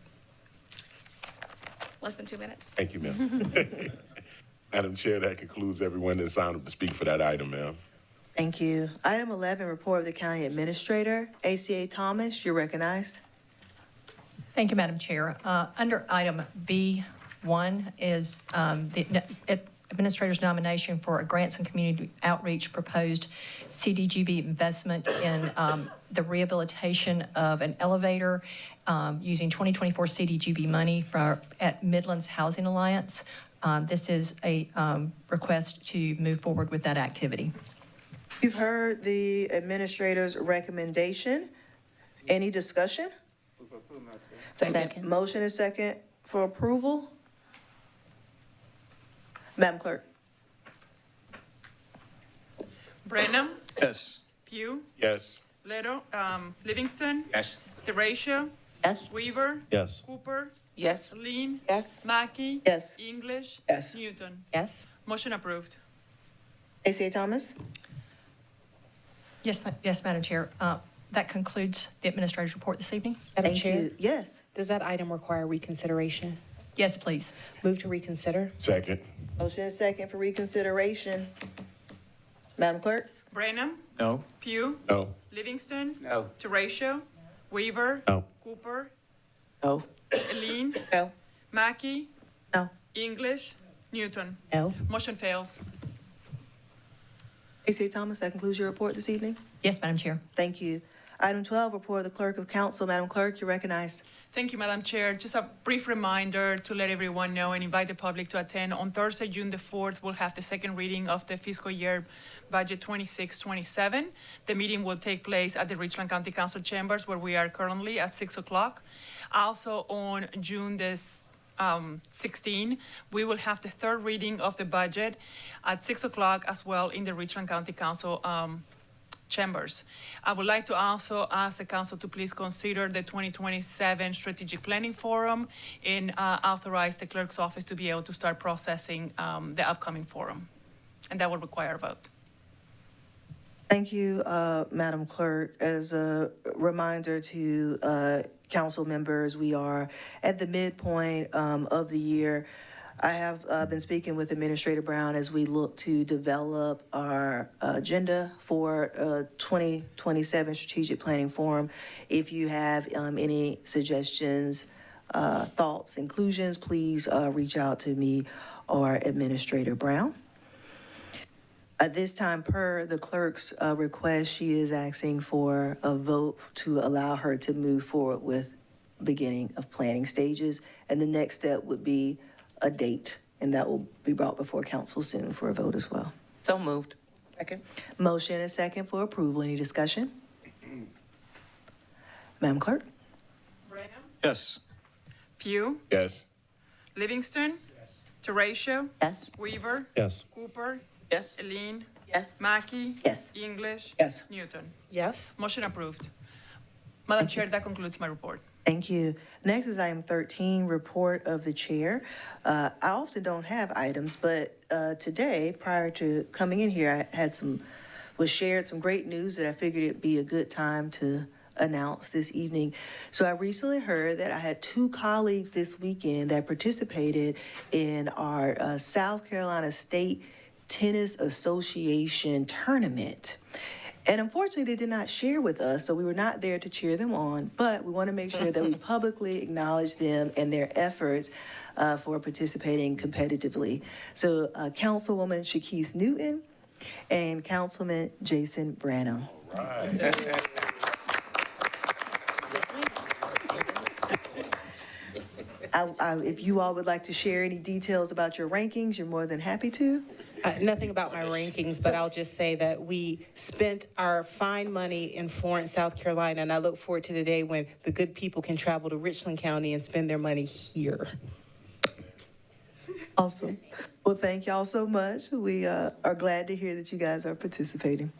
[SPEAKER 13] Less than 2 minutes.
[SPEAKER 5] Thank you, ma'am. Madam Chair, that concludes everyone that signed up to speak for that item, ma'am.
[SPEAKER 1] Thank you. Item 11, report of the county administrator. ACA Thomas, you're recognized.
[SPEAKER 14] Thank you, Madam Chair. Under item B1 is the Administrator's nomination for a grants and community outreach proposed CDGB investment in the rehabilitation of an elevator using 2024 CDGB money at Midlands Housing Alliance. This is a request to move forward with that activity.
[SPEAKER 1] You've heard the administrator's recommendation. Any discussion?
[SPEAKER 11] Second.
[SPEAKER 1] Motion is second for approval. Madam Clerk?
[SPEAKER 2] Brenham,
[SPEAKER 9] Yes.
[SPEAKER 2] Pugh,
[SPEAKER 5] Yes.
[SPEAKER 2] Livingston,
[SPEAKER 9] Yes.
[SPEAKER 2] Teratio,
[SPEAKER 11] Yes.
[SPEAKER 2] Weaver,
[SPEAKER 9] Yes.
[SPEAKER 2] Cooper,
[SPEAKER 7] Yes.
[SPEAKER 2] Aline,
[SPEAKER 7] Yes.
[SPEAKER 2] Mackey,
[SPEAKER 1] Yes.
[SPEAKER 2] English,
[SPEAKER 7] Yes.
[SPEAKER 2] Newton.
[SPEAKER 12] Yes.
[SPEAKER 2] Motion approved.
[SPEAKER 1] ACA Thomas?
[SPEAKER 14] Yes, Madam Chair. That concludes the Administrator's report this evening.
[SPEAKER 12] Madam
[SPEAKER 1] Thank
[SPEAKER 12] Chair,
[SPEAKER 1] you. Yes.
[SPEAKER 12] does that item require reconsideration?
[SPEAKER 14] Yes, please.
[SPEAKER 12] Move to reconsider.
[SPEAKER 5] Second.
[SPEAKER 1] Motion is second for reconsideration. Madam Clerk?
[SPEAKER 2] Brenham,
[SPEAKER 9] No.
[SPEAKER 2] Pugh,
[SPEAKER 5] No.
[SPEAKER 2] Livingston,
[SPEAKER 9] No.
[SPEAKER 2] Teratio, Weaver,
[SPEAKER 9] No.
[SPEAKER 2] Cooper,
[SPEAKER 7] No.
[SPEAKER 2] Aline,
[SPEAKER 7] No.
[SPEAKER 2] Mackey,
[SPEAKER 1] No.
[SPEAKER 2] English, Newton.
[SPEAKER 12] No.
[SPEAKER 2] Motion fails.
[SPEAKER 1] ACA Thomas, that concludes your report this evening.
[SPEAKER 14] Yes, Madam Chair.
[SPEAKER 1] Thank you. Item 12, report of the Clerk of Council. Madam Clerk, you're recognized.
[SPEAKER 2] Thank you, Madam Chair. Just a brief reminder to let everyone know and invite the public to attend. On Thursday, June the 4th, we'll have the second reading of the fiscal year budget 26-27. The meeting will take place at the Richland County Council chambers where we are currently at 6 o'clock. Also on June the 16, we will have the third reading of the budget at 6 o'clock as well in the Richland County Council chambers. I would like to also ask the council to please consider the 2027 Strategic Planning Forum and authorize the clerk's office to be able to start processing the upcoming forum. And that will require a vote.
[SPEAKER 1] Thank you, Madam Clerk. As a reminder to council members, we are at the midpoint of the year. I have been speaking with Administrator Brown as we look to develop our agenda for 2027 Strategic Planning Forum. If you have any suggestions, thoughts, inclusions, please reach out to me or Administrator Brown. At this time, per the clerk's request, she is asking for a vote to allow her to move forward with beginning of planning stages. And the next step would be a date, and that will be brought before council soon for a vote as well.
[SPEAKER 4] So moved. Second.
[SPEAKER 1] Motion and a second for approval. Any discussion? Madam Clerk?
[SPEAKER 9] Yes.
[SPEAKER 2] Pugh,
[SPEAKER 5] Yes.
[SPEAKER 2] Livingston. Teratio,
[SPEAKER 11] Yes.
[SPEAKER 2] Weaver,
[SPEAKER 9] Yes.
[SPEAKER 2] Cooper,
[SPEAKER 4] Yes.
[SPEAKER 2] Eileen,
[SPEAKER 4] Yes.
[SPEAKER 2] Mackey,
[SPEAKER 1] Yes.
[SPEAKER 2] English,
[SPEAKER 4] Yes.
[SPEAKER 2] Newton.
[SPEAKER 12] Yes.
[SPEAKER 2] Motion approved. Madam Chair, that concludes my report.
[SPEAKER 1] Thank you. Next is item 13, report of the chair. I often don't have items, but today, prior to coming in here, I was shared some great news that I figured it'd be a good time to announce this evening. So I recently heard that I had 2 colleagues this weekend that participated in our South Carolina State Tennis Association tournament. And unfortunately, they did not share with us, so we were not there to cheer them on, but we want to make sure that we publicly acknowledge them and their efforts for participating competitively. So Councilwoman Shakise Newton and Councilman Jason Branham.
[SPEAKER 5] All right.
[SPEAKER 1] If you all would like to share any details about your rankings, you're more than happy to.
[SPEAKER 12] Nothing about my rankings, but I'll just say that we spent our fine money in Florence, South Carolina, and I look forward to the day when the good people can travel to Richland County and spend their money here.
[SPEAKER 1] Awesome. Well, thank y'all so much. We are glad to hear that you guys are participating.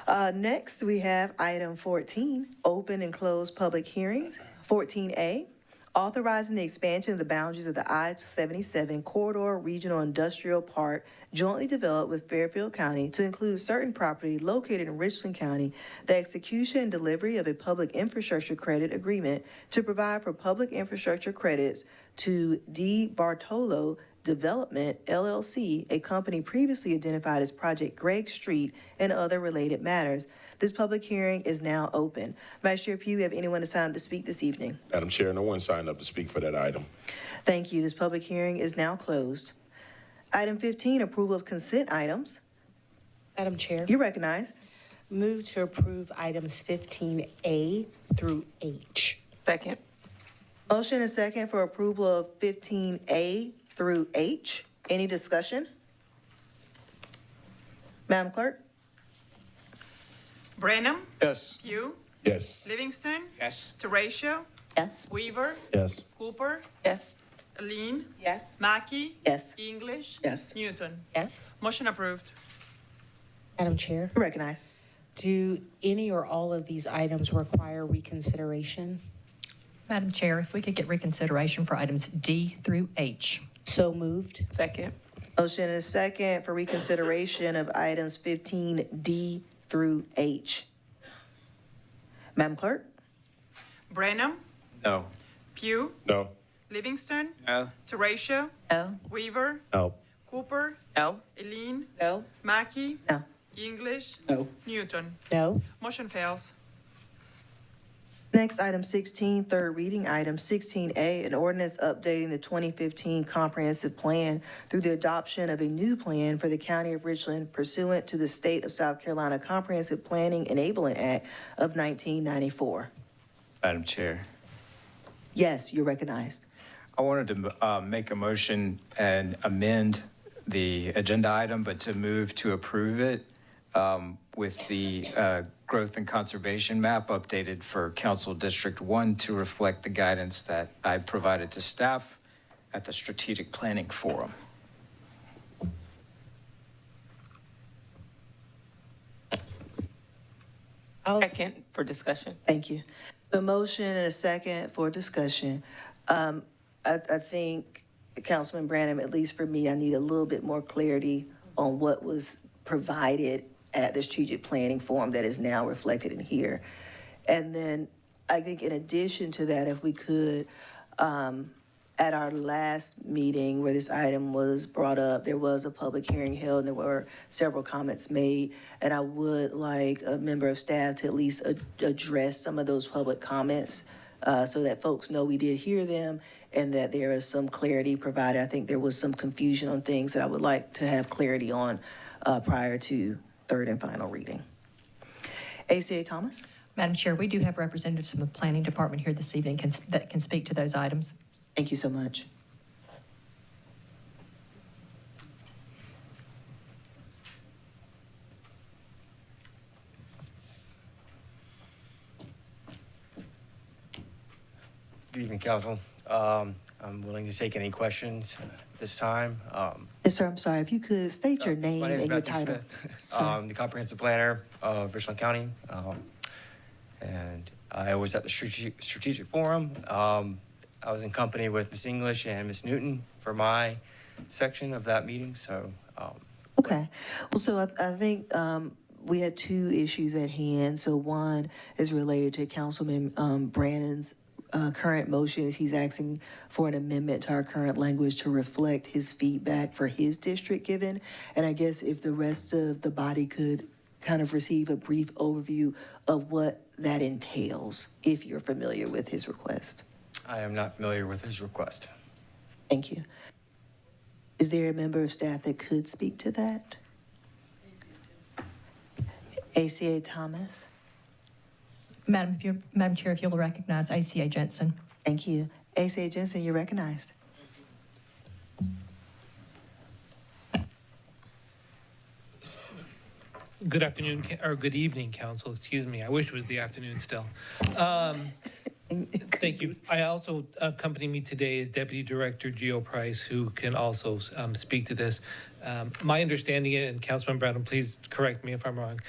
[SPEAKER 1] Next, we have item 14, open and closed public hearings. 14A, authorizing the expansion of the boundaries of the I-77 Corridor Regional Industrial Park jointly developed with Fairfield County to include certain property located in Richland County, the execution and delivery of a public infrastructure credit agreement to provide for public infrastructure credits to D. Bartolo Development, LLC, a company previously identified as Project Gregg Street, and other related matters. This public hearing is now open. Vice Chair Pugh, have anyone signed up to speak this evening?
[SPEAKER 5] Madam Chair, no one signed up to speak for that item.
[SPEAKER 1] Thank you. This public hearing is now closed. Item 15, approval of consent items.
[SPEAKER 12] Madam Chair,
[SPEAKER 1] You're recognized.
[SPEAKER 12] move to approve items 15A through H.
[SPEAKER 4] Second.
[SPEAKER 1] Motion and second for approval of 15A through H. Any discussion? Madam Clerk?
[SPEAKER 2] Branham,
[SPEAKER 9] Yes.
[SPEAKER 2] Pugh,
[SPEAKER 5] Yes.
[SPEAKER 2] Livingston,
[SPEAKER 9] Yes.
[SPEAKER 2] Teratio,
[SPEAKER 11] Yes.
[SPEAKER 2] Weaver,
[SPEAKER 9] Yes.
[SPEAKER 2] Cooper,
[SPEAKER 4] Yes.
[SPEAKER 2] Eileen,
[SPEAKER 4] Yes.
[SPEAKER 2] Mackey,
[SPEAKER 1] Yes.
[SPEAKER 2] English,
[SPEAKER 4] Yes.
[SPEAKER 2] Newton.
[SPEAKER 12] Yes.
[SPEAKER 2] Motion approved.
[SPEAKER 12] Madam Chair,
[SPEAKER 1] You're recognized.
[SPEAKER 12] do any or all of these items require reconsideration?
[SPEAKER 14] Madam Chair, if we could get reconsideration for items D through H.
[SPEAKER 12] So moved.
[SPEAKER 4] Second.
[SPEAKER 1] Motion and second for reconsideration of items 15D through H. Madam Clerk?
[SPEAKER 2] Branham,
[SPEAKER 9] No.
[SPEAKER 2] Pugh,
[SPEAKER 5] No.
[SPEAKER 2] Livingston,
[SPEAKER 9] No.
[SPEAKER 2] Teratio,
[SPEAKER 11] No.
[SPEAKER 2] Weaver,
[SPEAKER 9] No.
[SPEAKER 2] Cooper,
[SPEAKER 4] No.
[SPEAKER 2] Eileen,
[SPEAKER 4] No.
[SPEAKER 2] Mackey,
[SPEAKER 1] No.
[SPEAKER 2] English,
[SPEAKER 4] No.
[SPEAKER 2] Newton.
[SPEAKER 12] No.
[SPEAKER 2] Motion fails.
[SPEAKER 1] Next, item 16, third reading. Item 16A, an ordinance updating the 2015 comprehensive plan through the adoption of a new plan for the County of Richland pursuant to the State of South Carolina Comprehensive Planning Enabling Act of 1994.
[SPEAKER 15] Madam Chair,
[SPEAKER 1] Yes, you're recognized.
[SPEAKER 15] I wanted to make a motion and amend the agenda item, but to move to approve it with the growth and conservation map updated for Council District 1 to reflect the guidance that I provided to staff at the Strategic Planning Forum.
[SPEAKER 4] Second for discussion.
[SPEAKER 1] Thank you. A motion and a second for discussion. I think, Councilman Branham, at least for me, I need a little bit more clarity on what was provided at the strategic planning forum that is now reflected in here. And then I think in addition to that, if we could, at our last meeting where this item was brought up, there was a public hearing held and there were several comments made. And I would like a member of staff to at least address some of those public comments so that folks know we did hear them and that there is some clarity provided. I think there was some confusion on things that I would like to have clarity on prior to third and final reading. ACA Thomas?
[SPEAKER 14] Madam Chair, we do have representatives from the Planning Department here this evening that can speak to those items.
[SPEAKER 1] Thank you so much.
[SPEAKER 16] Good evening, Council. I'm willing to take any questions this time.
[SPEAKER 1] Yes, sir, I'm sorry. If you could state your name
[SPEAKER 16] My name is
[SPEAKER 1] and your
[SPEAKER 16] Matthew
[SPEAKER 1] title.
[SPEAKER 16] Smith. I'm the Comprehensive Planner of Richland County. And I was at the Strategic Forum. I was in company with Ms. English and Ms. Newton for my section of that meeting, so.
[SPEAKER 1] Okay. Well, so I think we had two issues at hand. So one is related to Councilman Brannon's current motions. He's asking for an amendment to our current language to reflect his feedback for his district given. And I guess if the rest of the body could kind of receive a brief overview of what that entails, if you're familiar with his request.
[SPEAKER 16] I am not familiar with his request.
[SPEAKER 1] Thank you. Is there a member of staff that could speak to that? ACA Thomas?
[SPEAKER 14] Madam Chair, if you'll recognize ACA Jensen.
[SPEAKER 1] Thank you. ACA Jensen, you're recognized.
[SPEAKER 17] Good afternoon, or good evening, Council, excuse me. I wish it was the afternoon still. Thank you. I also, accompanying me today is Deputy Director Gio Price, who can also speak to this. My understanding, and Councilman Brown, please correct me if I'm wrong,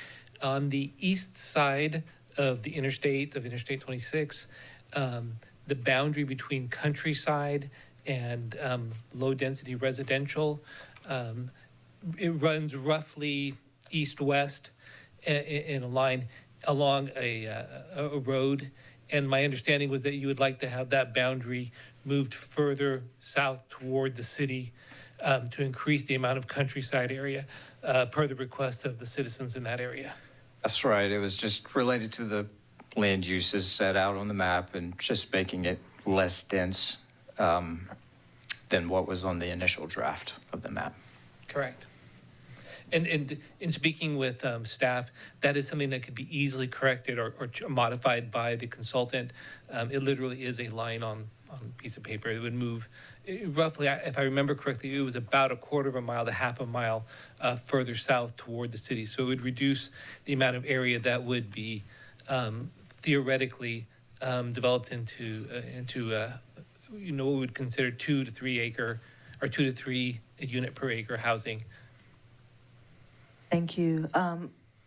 [SPEAKER 17] on the east side of the Interstate 26, the boundary between countryside and low-density residential, it runs roughly east-west in a line along a road. And my understanding was that you would like to have that boundary moved further south toward the city to increase the amount of countryside area per the request of the citizens in that area.
[SPEAKER 15] That's right. It was just related to the land uses set out on the map and just making it less dense than what was on the initial draft of the map.
[SPEAKER 17] Correct. And in speaking with staff, that is something that could be easily corrected or modified by the consultant. It literally is a line on a piece of paper. It would move roughly, if I remember correctly, it was about a quarter of a mile to half a mile further south toward the city. So it would reduce the amount of area that would be theoretically developed into what we would consider 2 to 3 acre or 2 to 3 unit per acre housing.
[SPEAKER 1] Thank you.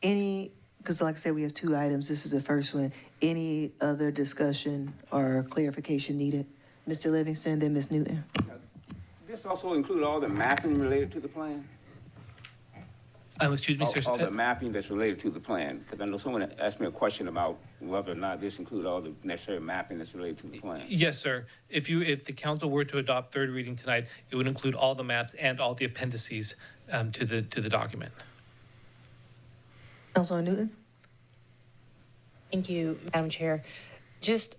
[SPEAKER 1] Because like I said, we have two items. This is the first one. Any other discussion or clarification needed? Mr. Livingston, then Ms. Newton.
[SPEAKER 18] This also include all the mapping related to the plan?
[SPEAKER 17] Excuse me, sir.
[SPEAKER 18] All the mapping that's related to the plan? Because I know someone asked me a question about whether or not this include all the necessary mapping that's related to the plan.
[SPEAKER 17] Yes, sir. If the council were to adopt third reading tonight, it would include all the maps and all the appendices to the document.
[SPEAKER 1] Councilor Newton?
[SPEAKER 12] Thank you, Madam Chair. Just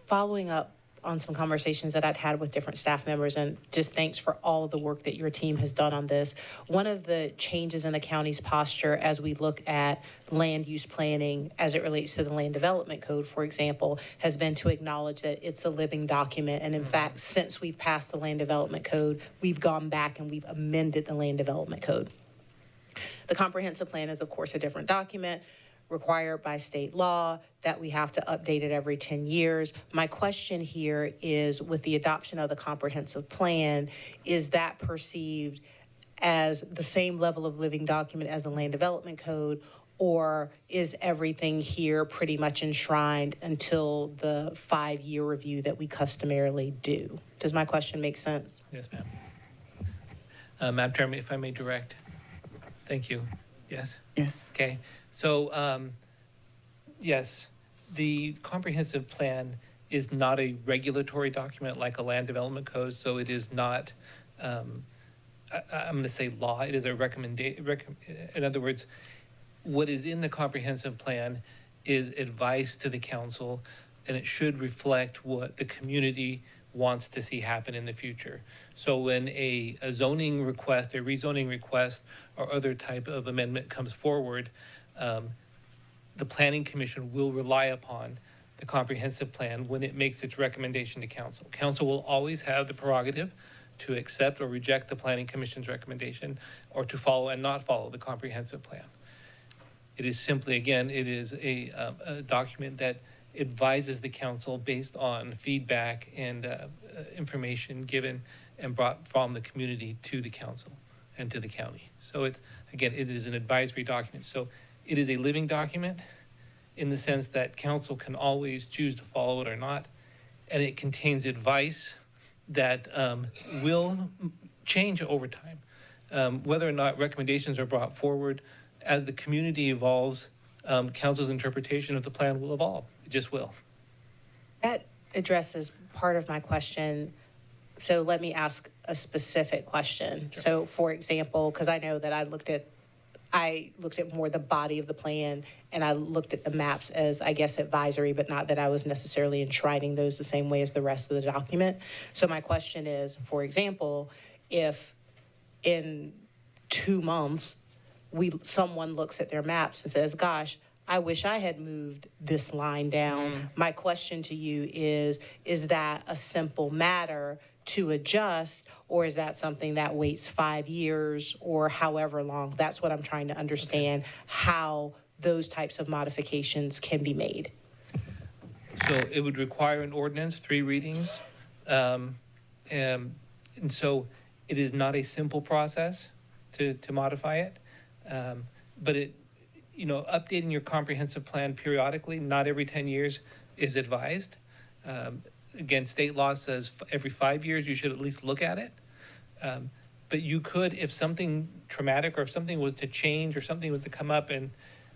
[SPEAKER 12] following up on some conversations that I'd had with different staff members, and just thanks for all of the work that your team has done on this. One of the changes in the county's posture as we look at land use planning as it relates to the land development code, for example, has been to acknowledge that it's a living document. And in fact, since we've passed the land development code, we've gone back and we've amended the land development code. The comprehensive plan is, of course, a different document required by state law that we have to update it every 10 years. My question here is, with the adoption of the comprehensive plan, is that perceived as the same level of living document as the land development code, or is everything here pretty much enshrined until the 5-year review that we customarily do? Does my question make sense?
[SPEAKER 17] Yes, ma'am. Madam Chairman, if I may direct. Thank you. Yes?
[SPEAKER 1] Yes.
[SPEAKER 17] Okay, so, yes, the comprehensive plan is not a regulatory document like a land development code, so it is not, I'm gonna say law, it is a in other words, what is in the comprehensive plan is advice to the council, and it should reflect what the community wants to see happen in the future. So when a zoning request, a rezoning request, or other type of amendment comes forward, the planning commission will rely upon the comprehensive plan when it makes its recommendation to council. Council will always have the prerogative to accept or reject the planning commission's recommendation, or to follow and not follow the comprehensive plan. It is simply, again, it is a document that advises the council based on feedback and information given and brought from the community to the council and to the county. So it's, again, it is an advisory document. So it is a living document in the sense that council can always choose to follow it or not. And it contains advice that will change over time. Whether or not recommendations are brought forward, as the community evolves, council's interpretation of the plan will evolve. It just will.
[SPEAKER 12] That addresses part of my question. So let me ask a specific question.
[SPEAKER 17] Sure.
[SPEAKER 12] So for example, because I know that I looked at more the body of the plan, and I looked at the maps as, I guess, advisory, but not that I was necessarily enshrining those the same way as the rest of the document. So my question is, for example, if in 2 months, someone looks at their maps and says, gosh, I wish I had moved this line down. My question to you is that a simple matter to adjust, or is that something that waits 5 years or however long? That's what I'm trying to understand, how those types of modifications can be made.
[SPEAKER 17] So it would require an ordinance, 3 readings. And so it is not a simple process to modify it. But it, updating your comprehensive plan periodically, not every 10 years, is advised. Again, state law says every 5 years you should at least look at it. But you could, if something traumatic or if something was to change or something was to come up and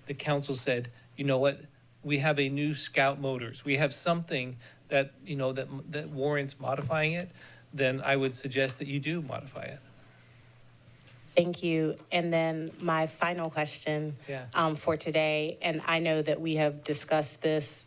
[SPEAKER 17] the council said, you know what, we have a new Scout Motors, we have something that, that warrants modifying it, then I would suggest that you do modify it.
[SPEAKER 12] Thank you. And then my final question for today, and I know that we have discussed this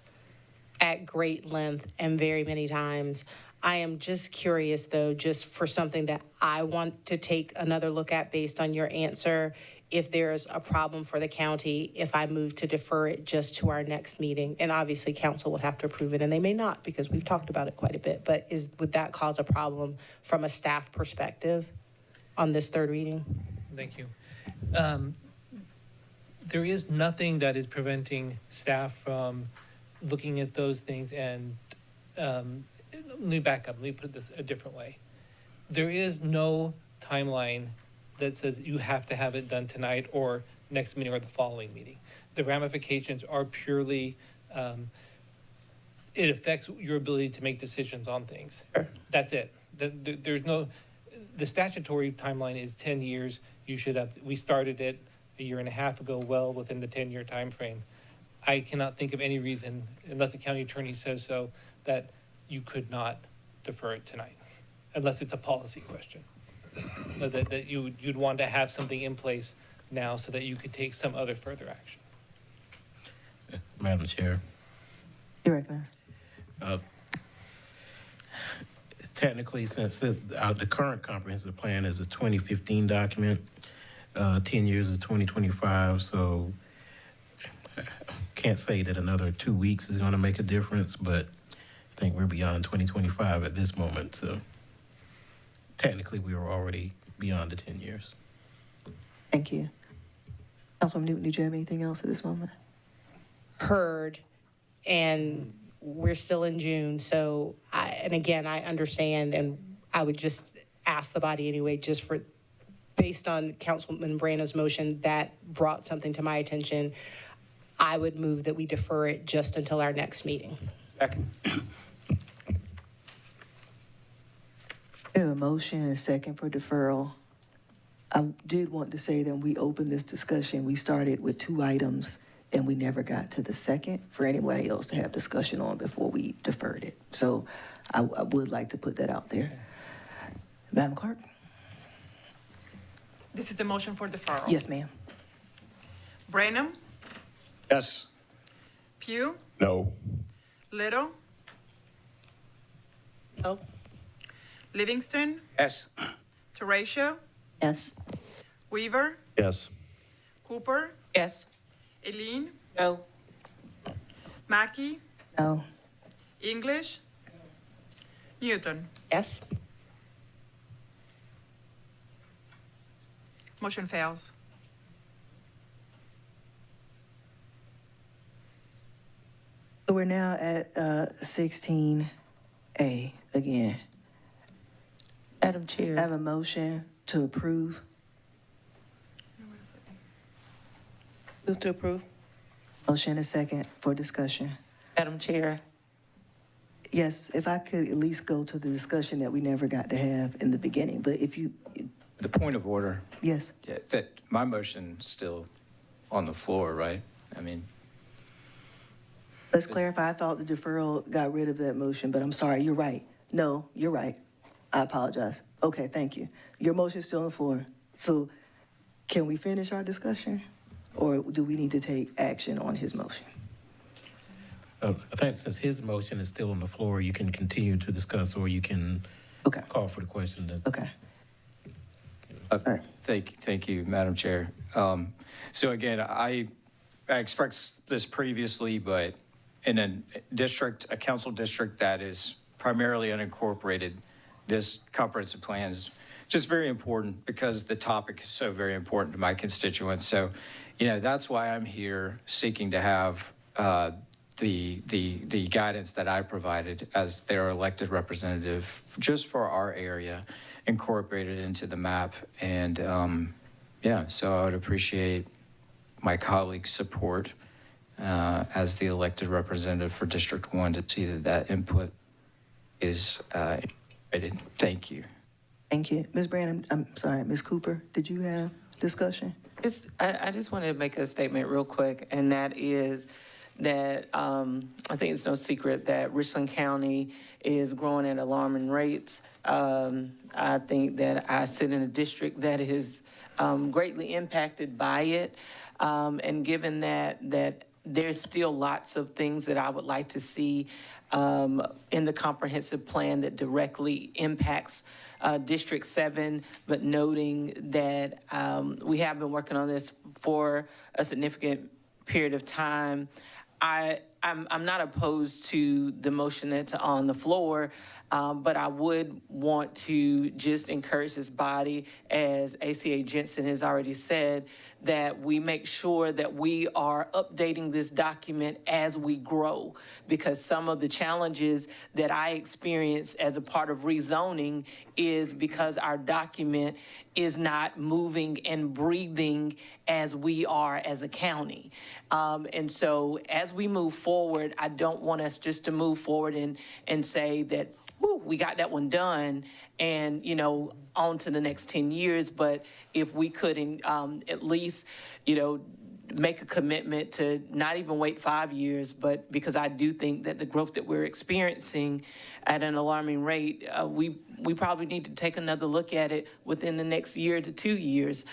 [SPEAKER 12] at great length and very many times. I am just curious, though, just for something that I want to take another look at based on your answer, if there's a problem for the county, if I move to defer it just to our next meeting. And obviously, council would have to approve it, and they may not, because we've talked about it quite a bit. But would that cause a problem from a staff perspective on this 3rd reading?
[SPEAKER 17] Thank you. There is nothing that is preventing staff from looking at those things and, let me back up, let me put this a different way. There is no timeline that says you have to have it done tonight or next meeting or the following meeting. The ramifications are purely, it affects your ability to make decisions on things.
[SPEAKER 12] Sure.
[SPEAKER 17] That's it. There's no, the statutory timeline is 10 years. You should have, we started it a year and a half ago, well within the 10-year time frame. I cannot think of any reason, unless the county attorney says so, that you could not defer it tonight, unless it's a policy question. that you'd want to have something in place now so that you could take some other further action.
[SPEAKER 10] Madam Chair.
[SPEAKER 1] You recognize.
[SPEAKER 10] Technically, since the current comprehensive plan is a 2015 document, 10 years is 2025, so can't say that another 2 weeks is going to make a difference, but I think we're beyond 2025 at this moment, so technically we are already beyond the 10 years.
[SPEAKER 1] Thank you. Councilwoman Newton, did you have anything else at this moment?
[SPEAKER 12] Heard, and we're still in June, so and again, I understand, and I would just ask the body anyway, just for, based on Councilwoman Brandon's motion that brought something to my attention, I would move that we defer it just until our next meeting.
[SPEAKER 18] Second.
[SPEAKER 1] We have a motion and a second for deferral. I did want to say that when we opened this discussion, we started with 2 items and we never got to the second for anybody else to have discussion on before we deferred it. So I would like to put that out there. Madam Clerk?
[SPEAKER 2] This is the motion for deferral.
[SPEAKER 1] Yes, ma'am.
[SPEAKER 2] Branham,
[SPEAKER 15] Yes.
[SPEAKER 2] Pugh,
[SPEAKER 5] No.
[SPEAKER 2] Little,
[SPEAKER 12] No.
[SPEAKER 2] Livingston,
[SPEAKER 18] Yes.
[SPEAKER 2] Teratio,
[SPEAKER 11] Yes.
[SPEAKER 2] Weaver,
[SPEAKER 5] Yes.
[SPEAKER 2] Cooper,
[SPEAKER 4] Yes.
[SPEAKER 2] Eileen,
[SPEAKER 4] No.
[SPEAKER 2] Mackey,
[SPEAKER 1] No.
[SPEAKER 2] English, Newton.
[SPEAKER 12] Yes.
[SPEAKER 2] Motion fails.
[SPEAKER 1] So we're now at 16A again.
[SPEAKER 4] Madam Chair.
[SPEAKER 1] I have a motion to approve.
[SPEAKER 4] Move to approve.
[SPEAKER 1] Motion a second for discussion.
[SPEAKER 4] Madam Chair.
[SPEAKER 1] Yes, if I could at least go to the discussion that we never got to have in the beginning, but if you,
[SPEAKER 15] The point of order,
[SPEAKER 1] yes,
[SPEAKER 15] yeah, that my motion's still on the floor, right? I mean,
[SPEAKER 1] let's clarify. I thought the deferral got rid of that motion, but I'm sorry, you're right. No, you're right. I apologize. Okay, thank you. Your motion's still on the floor. So can we finish our discussion? Or do we need to take action on his motion?
[SPEAKER 10] I think since his motion is still on the floor, you can continue to discuss, or you can call for the question.
[SPEAKER 1] Okay.
[SPEAKER 15] Thank you, Madam Chair. So again, I expressed this previously, but in a council district that is primarily unincorporated, this comprehensive plan is just very important because the topic is so very important to my constituents. So, that's why I'm here seeking to have the guidance that I provided as their elected representative just for our area incorporated into the map. And so I would appreciate my colleagues' support as the elected representative for District 1 to see that input is incorporated. Thank you.
[SPEAKER 1] Thank you. Ms. Brandon, I'm sorry, Ms. Cooper, did you have discussion?
[SPEAKER 4] I just want to make a statement real quick, and that is that I think it's no secret that Richland County is growing at alarming rates. I think that I sit in a district that is greatly impacted by it. And given that there's still lots of things that I would like to see in the comprehensive plan that directly impacts District 7, but noting that we have been working on this for a significant period of time. I'm not opposed to the motion that's on the floor, but I would want to just encourage this body, as ACA Jensen has already said, that we make sure that we are updating this document as we grow, because some of the challenges that I experience as a part of rezoning is because our document is not moving and breathing as we are as a county. And so as we move forward, I don't want us just to move forward and say that, whew, we got that one done and, on to the next 10 years. But if we could at least, make a commitment to not even wait 5 years, but because I do think that the growth that we're experiencing at an alarming rate, we probably need to take another look at it within the next year to 2 years.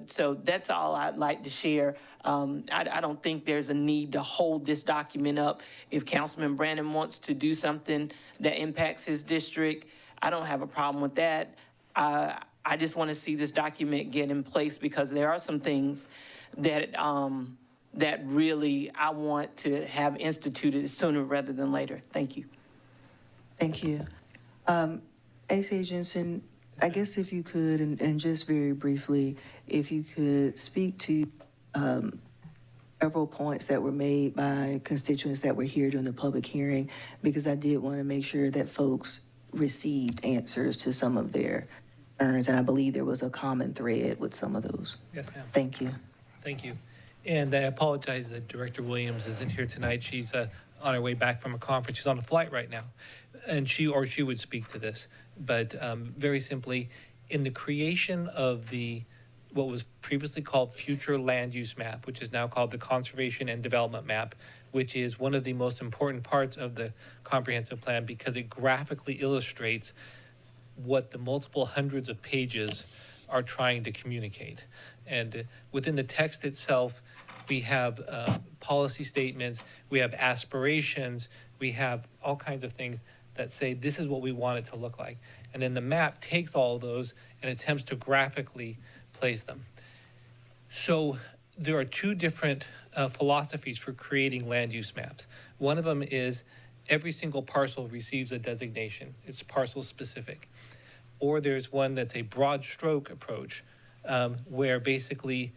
[SPEAKER 4] So that's all I'd like to share. I don't think there's a need to hold this document up. If Councilman Brandon wants to do something that impacts his district, I don't have a problem with that. I just want to see this document get in place because there are some things that that really I want to have instituted sooner rather than later. Thank you.
[SPEAKER 1] Thank you. ACA Jensen, I guess if you could, and just very briefly, if you could speak to several points that were made by constituents that were here during the public hearing, because I did want to make sure that folks received answers to some of their concerns, and I believe there was a common thread with some of those.
[SPEAKER 17] Yes, ma'am.
[SPEAKER 1] Thank you.
[SPEAKER 17] Thank you. And I apologize that Director Williams isn't here tonight. She's on her way back from a conference. She's on a flight right now. And she would speak to this. But very simply, in the creation of the what was previously called Future Land Use Map, which is now called the Conservation and Development Map, which is one of the most important parts of the comprehensive plan because it graphically illustrates what the multiple hundreds of pages are trying to communicate. And within the text itself, we have policy statements, we have aspirations, we have all kinds of things that say this is what we want it to look like. And then the map takes all of those and attempts to graphically place them. So there are two different philosophies for creating land use maps. One of them is every single parcel receives a designation. It's parcel specific. Or there's one that's a broad stroke approach where basically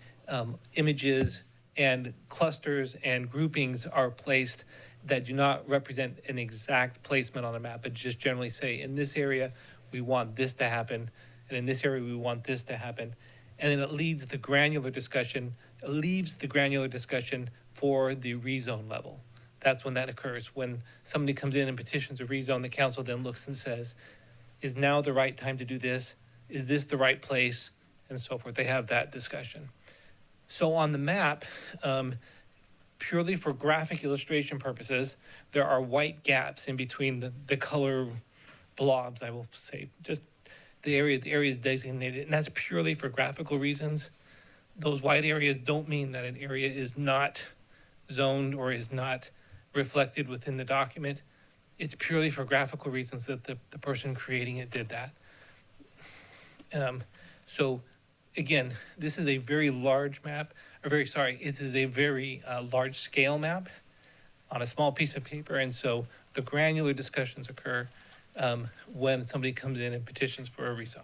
[SPEAKER 17] images and clusters and groupings are placed that do not represent an exact placement on a map, but just generally say, in this area, we want this to happen, and in this area, we want this to happen. And then it leaves the granular discussion for the rezone level. That's when that occurs. When somebody comes in and petitions a rezone, the council then looks and says, is now the right time to do this? Is this the right place? And so forth. They have that discussion. So on the map, purely for graphic illustration purposes, there are white gaps in between the color blobs, I will say. Just the area is designated, and that's purely for graphical reasons. Those white areas don't mean that an area is not zoned or is not reflected within the document. It's purely for graphical reasons that the person creating it did that. So again, this is a very large map, it is a very large scale map on a small piece of paper. And so the granular discussions occur when somebody comes in and petitions for a rezone.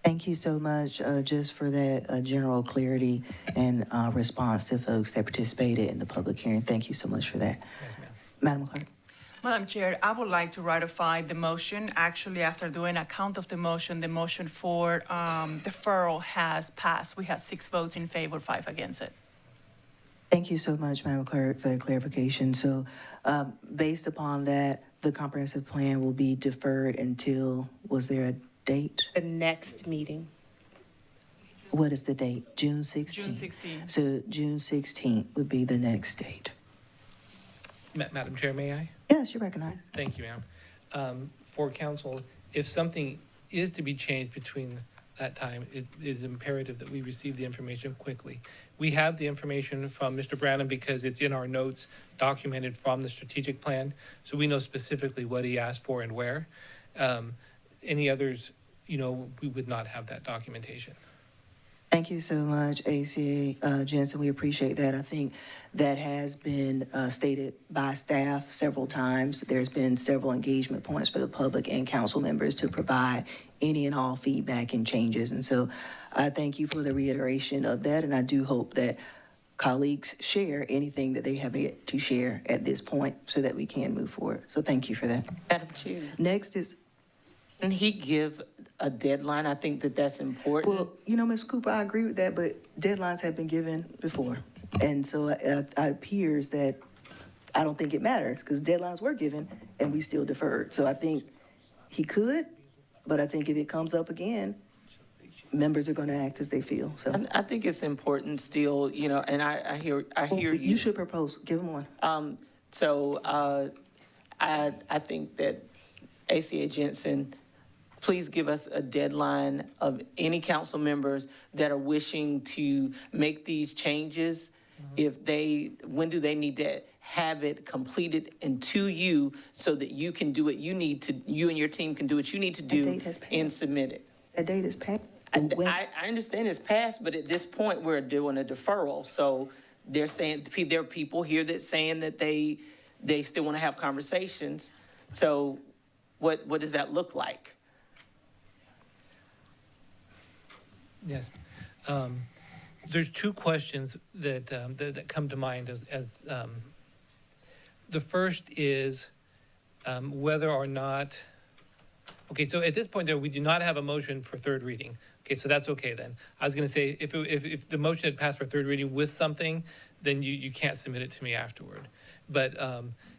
[SPEAKER 1] Thank you so much just for that general clarity and response to folks that participated in the public hearing. Thank you so much for that.
[SPEAKER 17] Yes, ma'am.
[SPEAKER 1] Madam Clerk.
[SPEAKER 2] Madam Chair, I would like to ratify the motion. Actually, after doing a count of the motion for deferral has passed. We had 6 votes in favor, 5 against it.
[SPEAKER 1] Thank you so much, Madam Clerk, for the clarification. So based upon that, the comprehensive plan will be deferred until, was there a date?
[SPEAKER 12] The next meeting.
[SPEAKER 1] What is the date? June 16th?
[SPEAKER 2] June 16th.
[SPEAKER 1] So June 16th would be the next date.
[SPEAKER 17] Madam Chair, may I?
[SPEAKER 1] Yes, you're recognized.
[SPEAKER 17] Thank you, ma'am. For council, if something is to be changed between that time, it is imperative that we receive the information quickly. We have the information from Mr. Branham because it's in our notes documented from the strategic plan, so we know specifically what he asked for and where. Any others, we would not have that documentation.
[SPEAKER 1] Thank you so much, ACA Jensen. We appreciate that. I think that has been stated by staff several times. There's been several engagement points for the public and council members to provide any and all feedback and changes. And so I thank you for the reiteration of that. And I do hope that colleagues share anything that they have yet to share at this point so that we can move forward. So thank you for that.
[SPEAKER 4] Madam Chair,
[SPEAKER 1] Next is,
[SPEAKER 4] can he give a deadline? I think that's important.
[SPEAKER 1] well, Ms. Cooper, I agree with that, but deadlines have been given before. And so it appears that I don't think it matters because deadlines were given and we still deferred. So I think he could, but I think if it comes up again, members are going to act as they feel. So
[SPEAKER 4] I think it's important still, and I hear you.
[SPEAKER 1] You should propose, give them one.
[SPEAKER 4] I think that ACA Jensen, please give us a deadline of any council members that are wishing to make these changes. When do they need to have it completed and to you so that you can do what you need to, you and your team can do what you need to do and submit it?
[SPEAKER 1] That date is passed.
[SPEAKER 4] I understand it's passed, but at this point, we're doing a deferral. So they're saying, there are people here that saying that they still want to have conversations. So what does that look like?
[SPEAKER 17] Yes. There's 2 questions that come to mind as the first is whether or not, okay, so at this point there, we do not have a motion for 3rd reading. Okay, so that's okay then. I was gonna say, if the motion had passed for 3rd reading with something, then you can't submit it to me afterward. But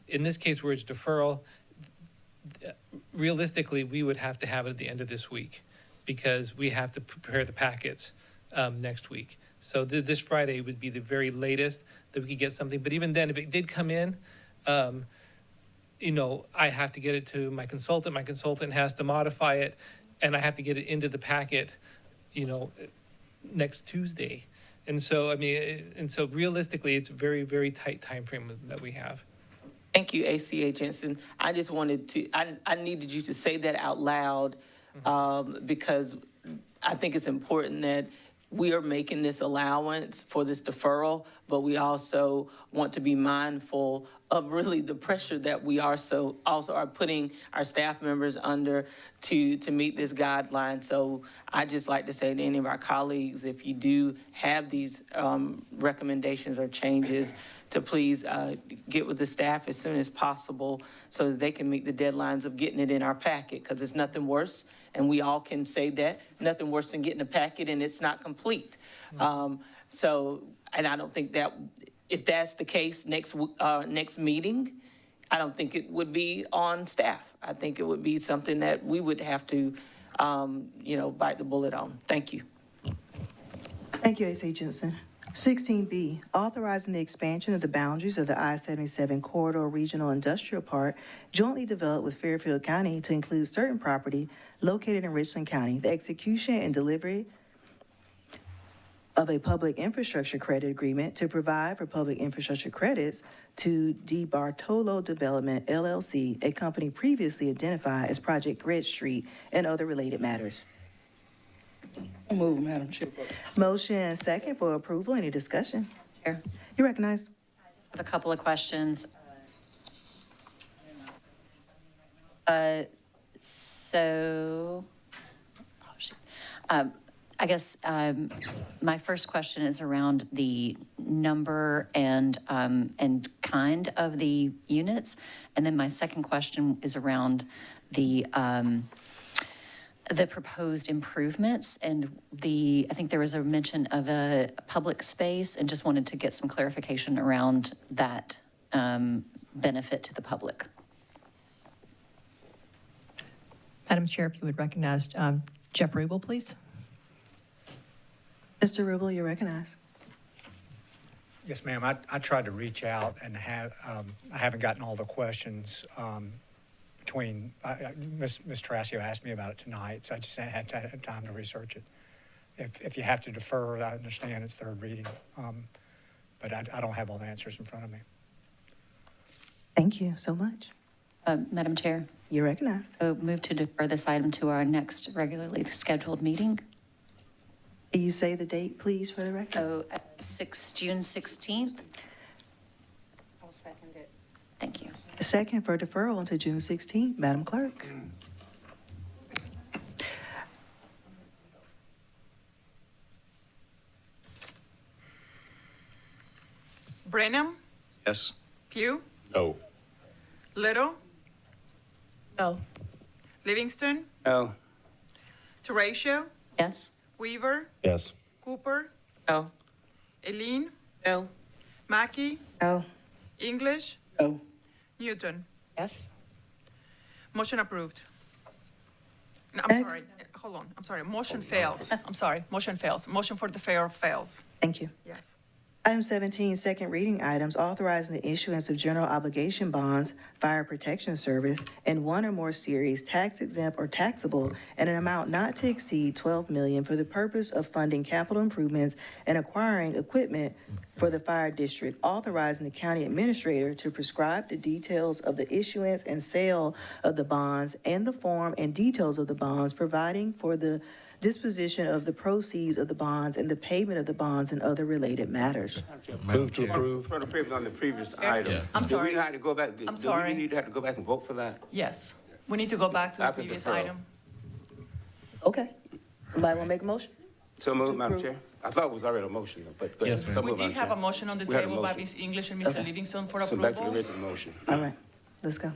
[SPEAKER 17] in this case where it's deferral, realistically, we would have to have it at the end of this week. because we have to prepare the packets next week. So this Friday would be the very latest that we could get something. But even then, if it did come in, you know, I have to get it to my consultant. My consultant has to modify it, and I have to get it into the packet, you know, next Tuesday. And so, I mean, and so realistically, it's a very, very tight time frame that we have.
[SPEAKER 4] Thank you, ACA Jensen. I just wanted to, I needed you to say that out loud because I think it's important that we are making this allowance for this deferral, but we also want to be mindful of really the pressure that we also are putting our staff members under to meet this guideline. So I just like to say to any of our colleagues, if you do have these recommendations or changes, to please get with the staff as soon as possible so that they can meet the deadlines of getting it in our packet, because it's nothing worse, and we all can say that, nothing worse than getting a packet and it's not complete. So, and I don't think that, if that's the case next meeting, I don't think it would be on staff. I think it would be something that we would have to, you know, bite the bullet on. Thank you.
[SPEAKER 1] Thank you, A.C. Jensen. 16B, authorizing the expansion of the boundaries of the I-77 Corridor Regional Industrial Park jointly developed with Fairfield County to include certain property located in Richland County, the execution and delivery of a public infrastructure credit agreement to provide for public infrastructure credits to DeBartolo Development, LLC, a company previously identified as Project Grid Street, and other related matters.
[SPEAKER 19] I move, Madam Chair.
[SPEAKER 1] Motion and second for approval. Any discussion?
[SPEAKER 11] Chair.
[SPEAKER 1] You recognized.
[SPEAKER 11] I have a couple of questions. I guess my first question is around the number and kind of the units, and then my second question is around the proposed improvements and I think there was a mention of a public space, and just wanted to get some clarification around that benefit to the public.
[SPEAKER 14] Madam Chair, if you would recognize Jeff Rubel, please.
[SPEAKER 1] Mr. Rubel, you're recognized.
[SPEAKER 20] Yes, ma'am. I tried to reach out and I haven't gotten all the questions between, Ms. Tarasio asked me about it tonight, so I just hadn't had time to research it. If you have to defer, I understand it's third reading, but I don't have all the answers in front of me.
[SPEAKER 1] Thank you so much.
[SPEAKER 11] Madam Chair.
[SPEAKER 1] You're recognized.
[SPEAKER 11] Move to defer this item to our next regularly scheduled meeting.
[SPEAKER 1] Can you say the date, please, for the record?
[SPEAKER 11] June 16th.
[SPEAKER 12] I'll second it.
[SPEAKER 11] Thank you.
[SPEAKER 1] Second for deferral until June 16th. Madam Clerk.
[SPEAKER 2] Brenham,
[SPEAKER 5] Yes.
[SPEAKER 2] Pugh,
[SPEAKER 5] No.
[SPEAKER 2] Little,
[SPEAKER 12] No.
[SPEAKER 2] Livingston,
[SPEAKER 18] No.
[SPEAKER 2] Tarasio,
[SPEAKER 11] Yes.
[SPEAKER 2] Weaver,
[SPEAKER 5] Yes.
[SPEAKER 2] Cooper,
[SPEAKER 4] No.
[SPEAKER 2] Eileen,
[SPEAKER 12] No.
[SPEAKER 2] Mackey,
[SPEAKER 1] No.
[SPEAKER 2] English,
[SPEAKER 19] No.
[SPEAKER 2] Newton.
[SPEAKER 12] Yes.
[SPEAKER 2] Motion approved. No, I'm
[SPEAKER 1] Next.
[SPEAKER 2] sorry, hold on, I'm sorry, motion fails. I'm sorry, motion fails. Motion for deferral fails.
[SPEAKER 1] Thank you.
[SPEAKER 2] Yes.
[SPEAKER 1] Item 17, second reading items, authorizing the issuance of general obligation bonds, fire protection service, in one or more series, tax exempt or taxable, at an amount not to exceed $12 million for the purpose of funding capital improvements and acquiring equipment for the fire district, authorizing the county administrator to prescribe the details of the issuance and sale of the bonds and the form and details of the bonds, providing for the disposition of the proceeds of the bonds and the payment of the bonds and other related matters.
[SPEAKER 18] Move to approve. For the previous, on the previous item.
[SPEAKER 2] I'm sorry.
[SPEAKER 18] Do we have to go back?
[SPEAKER 2] I'm sorry.
[SPEAKER 18] Do we need to have to go back and vote for that?
[SPEAKER 2] Yes, we need to go back to the
[SPEAKER 18] After
[SPEAKER 2] previous
[SPEAKER 18] deferral.
[SPEAKER 2] item.
[SPEAKER 1] Okay. Somebody want to make a motion?
[SPEAKER 18] So moved, Madam Chair. I thought it was already a motion, though, but go ahead.
[SPEAKER 10] Yes, ma'am.
[SPEAKER 18] So
[SPEAKER 2] We
[SPEAKER 18] moved,
[SPEAKER 2] did
[SPEAKER 18] Madam
[SPEAKER 2] have a
[SPEAKER 18] Chair.
[SPEAKER 2] motion on the
[SPEAKER 18] We had a
[SPEAKER 2] table by
[SPEAKER 18] motion.
[SPEAKER 2] Ms. English and Mr. Livingston for
[SPEAKER 18] So back to the
[SPEAKER 2] approval.
[SPEAKER 18] original motion.
[SPEAKER 1] All right, let's go.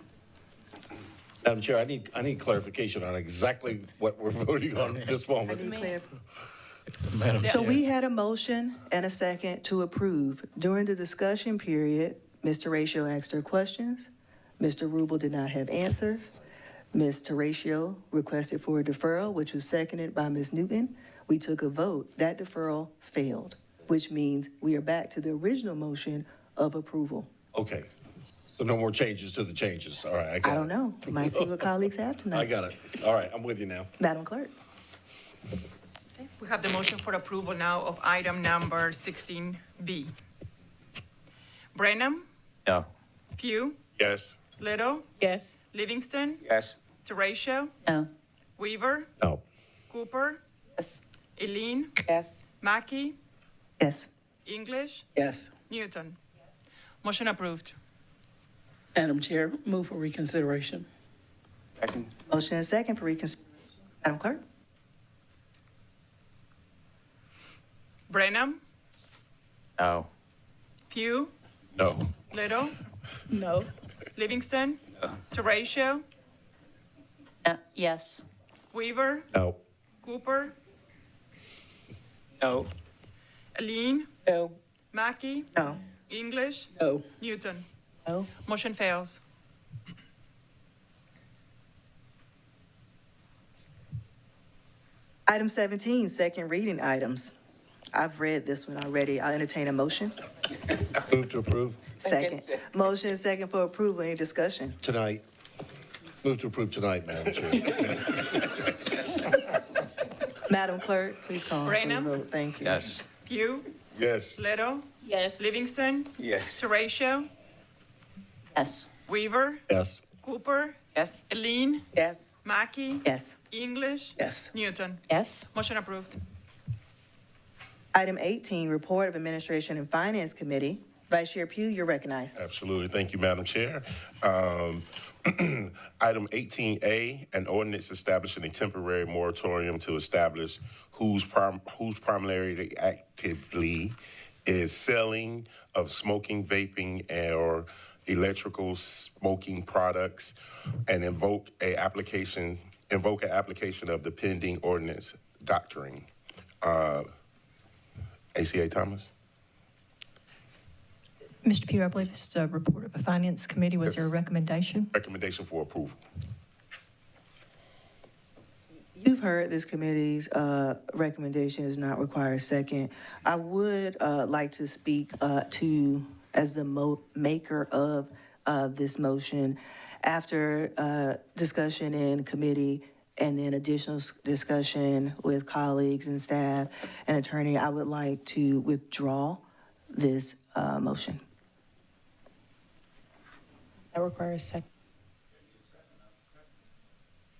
[SPEAKER 5] Madam Chair, I need clarification on exactly what we're voting on at this
[SPEAKER 1] I
[SPEAKER 5] moment.
[SPEAKER 1] need clear.
[SPEAKER 10] Madam
[SPEAKER 1] So
[SPEAKER 10] Chair.
[SPEAKER 1] we had a motion and a second to approve. During the discussion period, Ms. Ratio asked her questions. Mr. Rubel did not have answers. Ms. Teratio requested for a deferral, which was seconded by Ms. Newton. We took a vote. That deferral failed, which means we are back to the original motion of approval.
[SPEAKER 5] Okay. So no more changes to the changes. All right, I got it.
[SPEAKER 1] I don't know. We might see what colleagues have
[SPEAKER 5] I
[SPEAKER 1] tonight.
[SPEAKER 5] got it. All right, I'm with you now.
[SPEAKER 1] Madam Clerk.
[SPEAKER 2] We have the motion for approval now of item number 16B. Brenham,
[SPEAKER 15] No.
[SPEAKER 2] Pugh,
[SPEAKER 5] Yes.
[SPEAKER 2] Little,
[SPEAKER 12] Yes.
[SPEAKER 2] Livingston,
[SPEAKER 18] Yes.
[SPEAKER 2] Teratio,
[SPEAKER 11] No.
[SPEAKER 2] Weaver,
[SPEAKER 5] No.
[SPEAKER 2] Cooper,
[SPEAKER 12] Yes.
[SPEAKER 2] Eileen,
[SPEAKER 12] Yes.
[SPEAKER 2] Mackey,
[SPEAKER 1] Yes.
[SPEAKER 2] English,
[SPEAKER 19] Yes.
[SPEAKER 2] Newton. Motion approved.
[SPEAKER 19] Madam Chair, move for reconsideration.
[SPEAKER 18] Second.
[SPEAKER 1] Motion and second for reconsideration. Madam Clerk.
[SPEAKER 2] Brenham,
[SPEAKER 15] No.
[SPEAKER 2] Pugh,
[SPEAKER 5] No.
[SPEAKER 2] Little,
[SPEAKER 12] No.
[SPEAKER 2] Livingston, Teratio,
[SPEAKER 11] Yes.
[SPEAKER 2] Weaver,
[SPEAKER 5] No.
[SPEAKER 2] Cooper,
[SPEAKER 12] No.
[SPEAKER 2] Eileen,
[SPEAKER 12] No.
[SPEAKER 2] Mackey,
[SPEAKER 1] No.
[SPEAKER 2] English,
[SPEAKER 19] No.
[SPEAKER 2] Newton.
[SPEAKER 12] No.
[SPEAKER 2] Motion fails.
[SPEAKER 1] Item 17, second reading items. I've read this one already. I'll entertain a motion.
[SPEAKER 5] Move to approve
[SPEAKER 1] Second. Motion and second for approval. Any discussion?
[SPEAKER 5] tonight. Move to approve tonight, Madam Chair.
[SPEAKER 1] Madam Clerk, please call for the
[SPEAKER 2] Brenham?
[SPEAKER 1] vote. Thank you.
[SPEAKER 15] Yes.
[SPEAKER 2] Pugh,
[SPEAKER 5] Yes.
[SPEAKER 2] Little,
[SPEAKER 12] Yes.
[SPEAKER 2] Livingston,
[SPEAKER 18] Yes.
[SPEAKER 2] Teratio,
[SPEAKER 11] Yes.
[SPEAKER 2] Weaver,
[SPEAKER 5] Yes.
[SPEAKER 2] Cooper,
[SPEAKER 12] Yes.
[SPEAKER 2] Eileen,
[SPEAKER 12] Yes.
[SPEAKER 2] Mackey,
[SPEAKER 1] Yes.
[SPEAKER 2] English,
[SPEAKER 19] Yes.
[SPEAKER 2] Newton.
[SPEAKER 12] Yes.
[SPEAKER 2] Motion approved.
[SPEAKER 1] Item 18, report of Administration and Finance Committee. Vice Chair Pugh, you're recognized.
[SPEAKER 5] Absolutely. Thank you, Madam Chair. Item 18A, an ordinance establishing a temporary moratorium to establish whose primarily actively is selling of smoking, vaping, or electrical smoking products, and invoke an application of the pending ordinance doctrine. ACA Thomas?
[SPEAKER 14] Mr. Pugh, I believe this is a report of the Finance Committee. Was there a recommendation?
[SPEAKER 5] Recommendation for approval.
[SPEAKER 1] You've heard this committee's recommendation does not require a second. I would like to speak to, as the maker of this motion, after discussion in committee and then additional discussion with colleagues and staff and attorney, I would like to withdraw this motion.
[SPEAKER 12] That requires a second.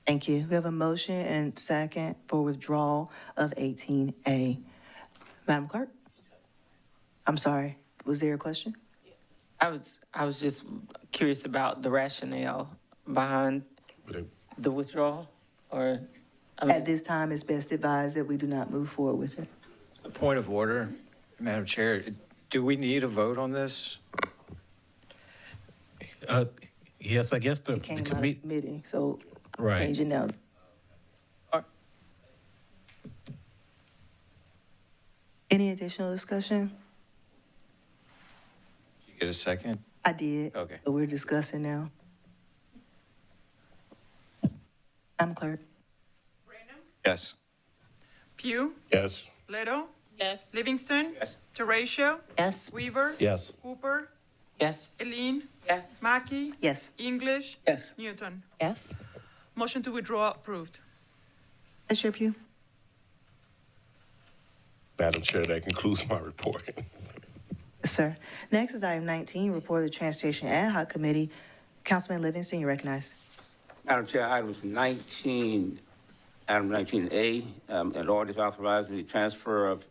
[SPEAKER 1] Thank you. We have a motion and second for withdrawal of 18A. Madam Clerk? I'm sorry, was there a question?
[SPEAKER 4] I was just curious about the rationale behind the withdrawal, or?
[SPEAKER 1] At this time, it's best advised that we do not move forward with it.
[SPEAKER 15] A point of order, Madam Chair. Do we need a vote on this?
[SPEAKER 10] Yes, I guess the
[SPEAKER 1] It came out of
[SPEAKER 10] committee,
[SPEAKER 1] committee, so
[SPEAKER 10] right.
[SPEAKER 1] change it now. Any additional discussion?
[SPEAKER 15] Did you get a second?
[SPEAKER 1] I did.
[SPEAKER 15] Okay.
[SPEAKER 1] So we're discussing now. Madam Clerk?
[SPEAKER 15] Yes.
[SPEAKER 2] Pugh,
[SPEAKER 5] Yes.
[SPEAKER 2] Little,
[SPEAKER 12] Yes.
[SPEAKER 2] Livingston,
[SPEAKER 18] Yes.
[SPEAKER 2] Teratio,
[SPEAKER 11] Yes.
[SPEAKER 2] Weaver,
[SPEAKER 5] Yes.
[SPEAKER 2] Cooper,
[SPEAKER 4] Yes.
[SPEAKER 2] Eileen,
[SPEAKER 12] Yes.
[SPEAKER 2] Mackey,
[SPEAKER 1] Yes.
[SPEAKER 2] English,
[SPEAKER 19] Yes.
[SPEAKER 2] Newton.
[SPEAKER 12] Yes.
[SPEAKER 2] Motion to withdraw approved.
[SPEAKER 1] Vice Chair Pugh?
[SPEAKER 5] Madam Chair, that concludes my report.
[SPEAKER 1] Yes, sir. Next is item 19, report of the Transportation Ad Hoc Committee. Councilman Livingston, you're recognized.
[SPEAKER 18] Madam Chair, item 19A, an ordinance authorizing the transfer of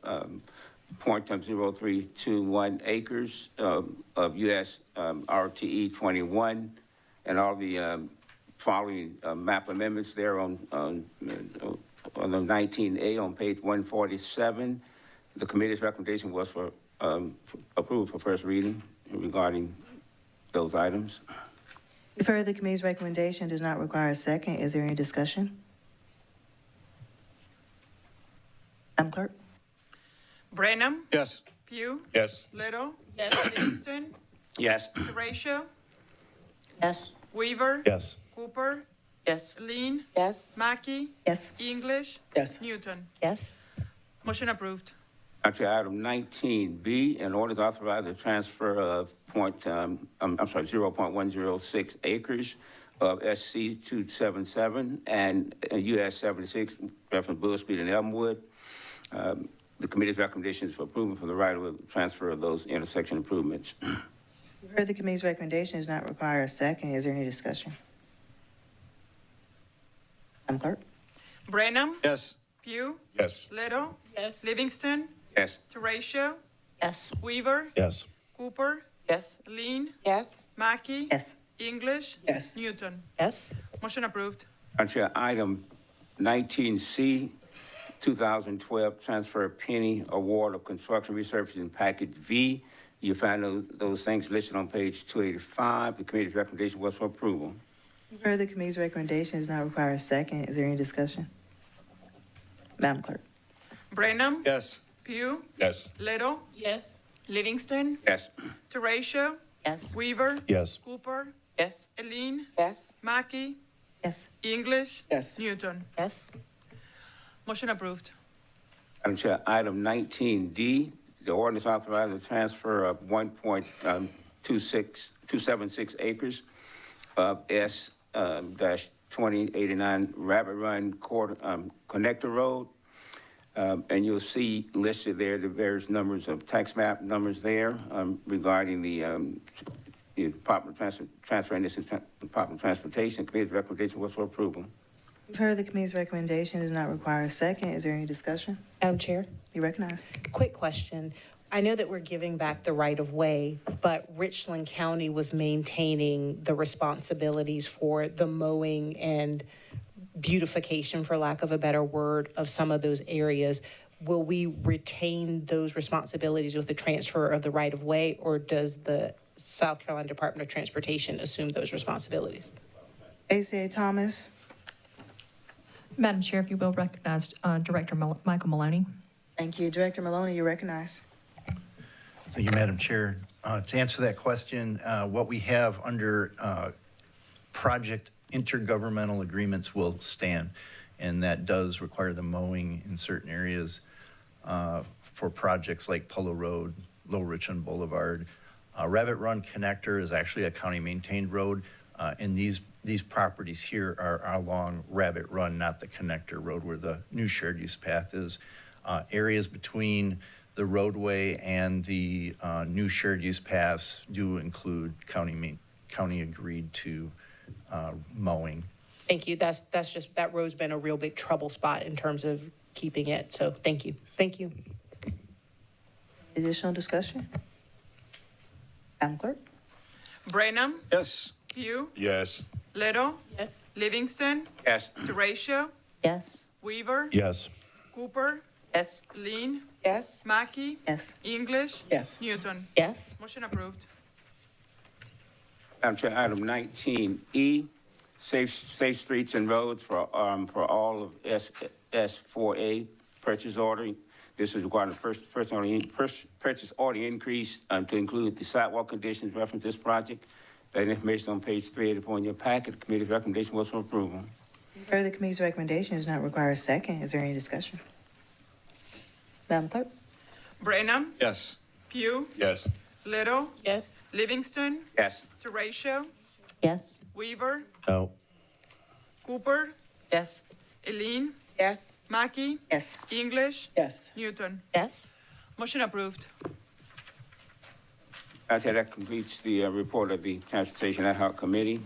[SPEAKER 18] .0321 acres of US RTE 21 and all the following map amendments there on the 19A on page 147. The committee's recommendation was for approval for first reading regarding those items.
[SPEAKER 1] You've heard the committee's recommendation does not require a second. Is there any discussion? Madam Clerk?
[SPEAKER 2] Brenham,
[SPEAKER 15] Yes.
[SPEAKER 2] Pugh,
[SPEAKER 5] Yes.
[SPEAKER 2] Little,
[SPEAKER 12] Yes.
[SPEAKER 2] Livingston,
[SPEAKER 18] Yes.
[SPEAKER 2] Teratio,
[SPEAKER 11] Yes.
[SPEAKER 2] Weaver,
[SPEAKER 5] Yes.
[SPEAKER 2] Cooper,
[SPEAKER 4] Yes.
[SPEAKER 2] Lean,
[SPEAKER 12] Yes.
[SPEAKER 2] Mackey,
[SPEAKER 1] Yes.
[SPEAKER 2] English,
[SPEAKER 19] Yes.
[SPEAKER 2] Newton.
[SPEAKER 12] Yes.
[SPEAKER 2] Motion approved.
[SPEAKER 18] Action item 19B, in order to authorize the transfer of 0.106 acres of SC 277 and US 76, reference Bull Street and Elmwood. The committee's recommendations for approval for the right-of-way transfer of those intersection improvements.
[SPEAKER 1] You've heard the committee's recommendation does not require a second. Is there any discussion? Madam Clerk?
[SPEAKER 2] Brenham,
[SPEAKER 15] Yes.
[SPEAKER 2] Pugh,
[SPEAKER 5] Yes.
[SPEAKER 2] Little,
[SPEAKER 12] Yes.
[SPEAKER 2] Livingston,
[SPEAKER 18] Yes.
[SPEAKER 2] Teratio,
[SPEAKER 11] Yes.
[SPEAKER 2] Weaver,
[SPEAKER 5] Yes.
[SPEAKER 2] Cooper,
[SPEAKER 4] Yes.
[SPEAKER 2] Lean,
[SPEAKER 12] Yes.
[SPEAKER 2] Mackey,
[SPEAKER 1] Yes.
[SPEAKER 2] English,
[SPEAKER 19] Yes.
[SPEAKER 2] Newton.
[SPEAKER 12] Yes.
[SPEAKER 2] Motion approved.
[SPEAKER 18] Action item 19C, 2012 transfer penny award of construction resurfacing package V. You find those things listed on page 285. The committee's recommendation was for approval.
[SPEAKER 1] You've heard the committee's recommendation does not require a second. Is there any discussion? Madam Clerk?
[SPEAKER 2] Brenham,
[SPEAKER 15] Yes.
[SPEAKER 2] Pugh,
[SPEAKER 5] Yes.
[SPEAKER 2] Little,
[SPEAKER 12] Yes.
[SPEAKER 2] Livingston,
[SPEAKER 18] Yes.
[SPEAKER 2] Teratio,
[SPEAKER 11] Yes.
[SPEAKER 2] Weaver,
[SPEAKER 5] Yes.
[SPEAKER 2] Cooper,
[SPEAKER 4] Yes.
[SPEAKER 2] Lean,
[SPEAKER 12] Yes.
[SPEAKER 2] Mackey,
[SPEAKER 1] Yes.
[SPEAKER 2] English,
[SPEAKER 19] Yes.
[SPEAKER 2] Newton.
[SPEAKER 12] Yes.
[SPEAKER 2] Motion approved.
[SPEAKER 18] Madam Chair, item 19D, the ordinance authorizing the transfer of 1.276 acres of S-2089 Rabbit Run Connector Road. And you'll see listed there the various numbers of tax map numbers there regarding the Department of transferring this to Department of Transportation. Committee's recommendation was for approval.
[SPEAKER 1] You've heard the committee's recommendation does not require a second. Is there any discussion?
[SPEAKER 12] Madam Chair,
[SPEAKER 1] You recognize?
[SPEAKER 12] quick question. I know that we're giving back the right of way, but Richland County was maintaining the responsibilities for the mowing and beautification, for lack of a better word, of some of those areas. Will we retain those responsibilities with the transfer of the right of way, or does the South Carolina Department of Transportation assume those responsibilities?
[SPEAKER 1] ACA Thomas?
[SPEAKER 14] Madam Chair, if you will recognize Director Michael Maloney.
[SPEAKER 1] Thank you. Director Maloney, you recognize.
[SPEAKER 21] Thank you, Madam Chair. To answer that question, what we have under project intergovernmental agreements will stand, and that does require the mowing in certain areas for projects like Polo Road, Low Richland Boulevard. Rabbit Run Connector is actually a county-maintained road, and these properties here are along Rabbit Run, not the connector road where the new shared use path is. Areas between the roadway and the new shared use paths do include county agreed to mowing.
[SPEAKER 12] Thank you. That's just, that road's been a real big trouble spot in terms of keeping it. So thank you. Thank you.
[SPEAKER 1] Additional discussion? Madam Clerk?
[SPEAKER 2] Brenham,
[SPEAKER 15] Yes.
[SPEAKER 2] Pugh,
[SPEAKER 5] Yes.
[SPEAKER 2] Little,
[SPEAKER 12] Yes.
[SPEAKER 2] Livingston,
[SPEAKER 18] Yes.
[SPEAKER 2] Teratio,
[SPEAKER 11] Yes.
[SPEAKER 2] Weaver,
[SPEAKER 5] Yes.
[SPEAKER 2] Cooper,
[SPEAKER 4] Yes.
[SPEAKER 2] Lean,
[SPEAKER 12] Yes.
[SPEAKER 2] Mackey,
[SPEAKER 1] Yes.
[SPEAKER 2] English,
[SPEAKER 19] Yes.
[SPEAKER 2] Newton.
[SPEAKER 12] Yes.
[SPEAKER 2] Motion approved.
[SPEAKER 18] Madam Chair, item 19E, safe streets and roads for all of S4A purchase order. This is regarding the purchase order increase to include the sidewalk conditions referenced this project. That information on page 384 in your packet. The committee's recommendation was for approval.
[SPEAKER 1] You've heard the committee's recommendation does not require a second. Is there any discussion? Madam Clerk?
[SPEAKER 2] Brenham,
[SPEAKER 15] Yes.
[SPEAKER 2] Pugh,
[SPEAKER 5] Yes.
[SPEAKER 2] Little,
[SPEAKER 12] Yes.
[SPEAKER 2] Livingston,
[SPEAKER 18] Yes.
[SPEAKER 2] Teratio,
[SPEAKER 11] Yes.
[SPEAKER 2] Weaver,
[SPEAKER 5] No.
[SPEAKER 2] Cooper,
[SPEAKER 4] Yes.
[SPEAKER 2] Lean,
[SPEAKER 12] Yes.
[SPEAKER 2] Mackey,
[SPEAKER 1] Yes.
[SPEAKER 2] English,
[SPEAKER 19] Yes.
[SPEAKER 2] Newton.
[SPEAKER 12] Yes.
[SPEAKER 2] Motion approved.
[SPEAKER 18] I say that completes the report of the Transportation Ad hoc Committee.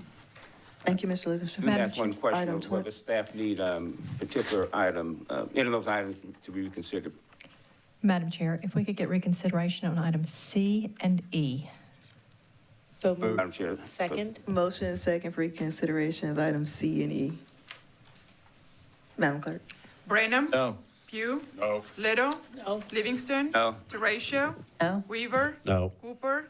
[SPEAKER 1] Thank you, Mr. Livingston.
[SPEAKER 18] Let me ask one question
[SPEAKER 1] Item
[SPEAKER 18] of whether staff need particular item, any of those items to be reconsidered.
[SPEAKER 14] Madam Chair, if we could get reconsideration on items C and E.
[SPEAKER 12] So moved.
[SPEAKER 18] Madam Chair.
[SPEAKER 12] Second.
[SPEAKER 1] Motion and second for reconsideration of items C and E. Madam Clerk?
[SPEAKER 2] Brenham,
[SPEAKER 15] No.
[SPEAKER 2] Pugh,
[SPEAKER 5] No.
[SPEAKER 2] Little,
[SPEAKER 12] No.
[SPEAKER 2] Livingston,
[SPEAKER 18] No.
[SPEAKER 2] Teratio,
[SPEAKER 11] No.
[SPEAKER 2] Weaver,
[SPEAKER 5] No.
[SPEAKER 2] Cooper,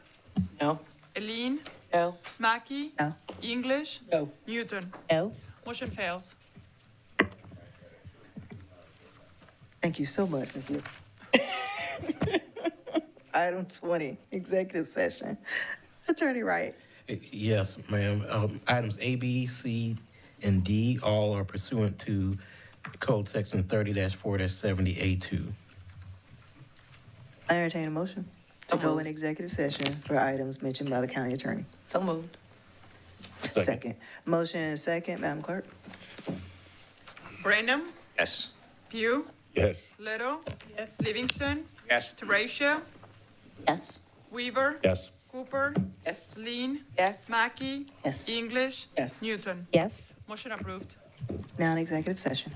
[SPEAKER 4] No.
[SPEAKER 2] Lean,
[SPEAKER 4] No.
[SPEAKER 2] Mackey,
[SPEAKER 1] No.
[SPEAKER 2] English,
[SPEAKER 19] No.
[SPEAKER 2] Newton.
[SPEAKER 12] No.
[SPEAKER 2] Motion fails.
[SPEAKER 1] Thank you so much, Ms. Livingston. Item 20, executive session. Attorney Wright?
[SPEAKER 10] Yes, ma'am. Items A, B, C, and D, all are pursuant to Code Section 30-4-70A2.
[SPEAKER 1] I entertain a motion to go in executive session for items mentioned by the county attorney.
[SPEAKER 4] So moved.
[SPEAKER 1] Second. Motion and second, Madam Clerk.
[SPEAKER 2] Brenham,
[SPEAKER 15] Yes.
[SPEAKER 2] Pugh,
[SPEAKER 5] Yes.
[SPEAKER 2] Little. Yes. Livingston,
[SPEAKER 15] Yes.
[SPEAKER 2] Teratio,
[SPEAKER 11] Yes.
[SPEAKER 2] Weaver,
[SPEAKER 5] Yes.
[SPEAKER 2] Cooper,
[SPEAKER 7] Yes.
[SPEAKER 2] Lean,
[SPEAKER 7] Yes.
[SPEAKER 2] Mackey,
[SPEAKER 1] Yes.
[SPEAKER 2] English,
[SPEAKER 19] Yes.
[SPEAKER 2] Newton.
[SPEAKER 12] Yes.
[SPEAKER 2] Motion approved.
[SPEAKER 1] Now in executive session.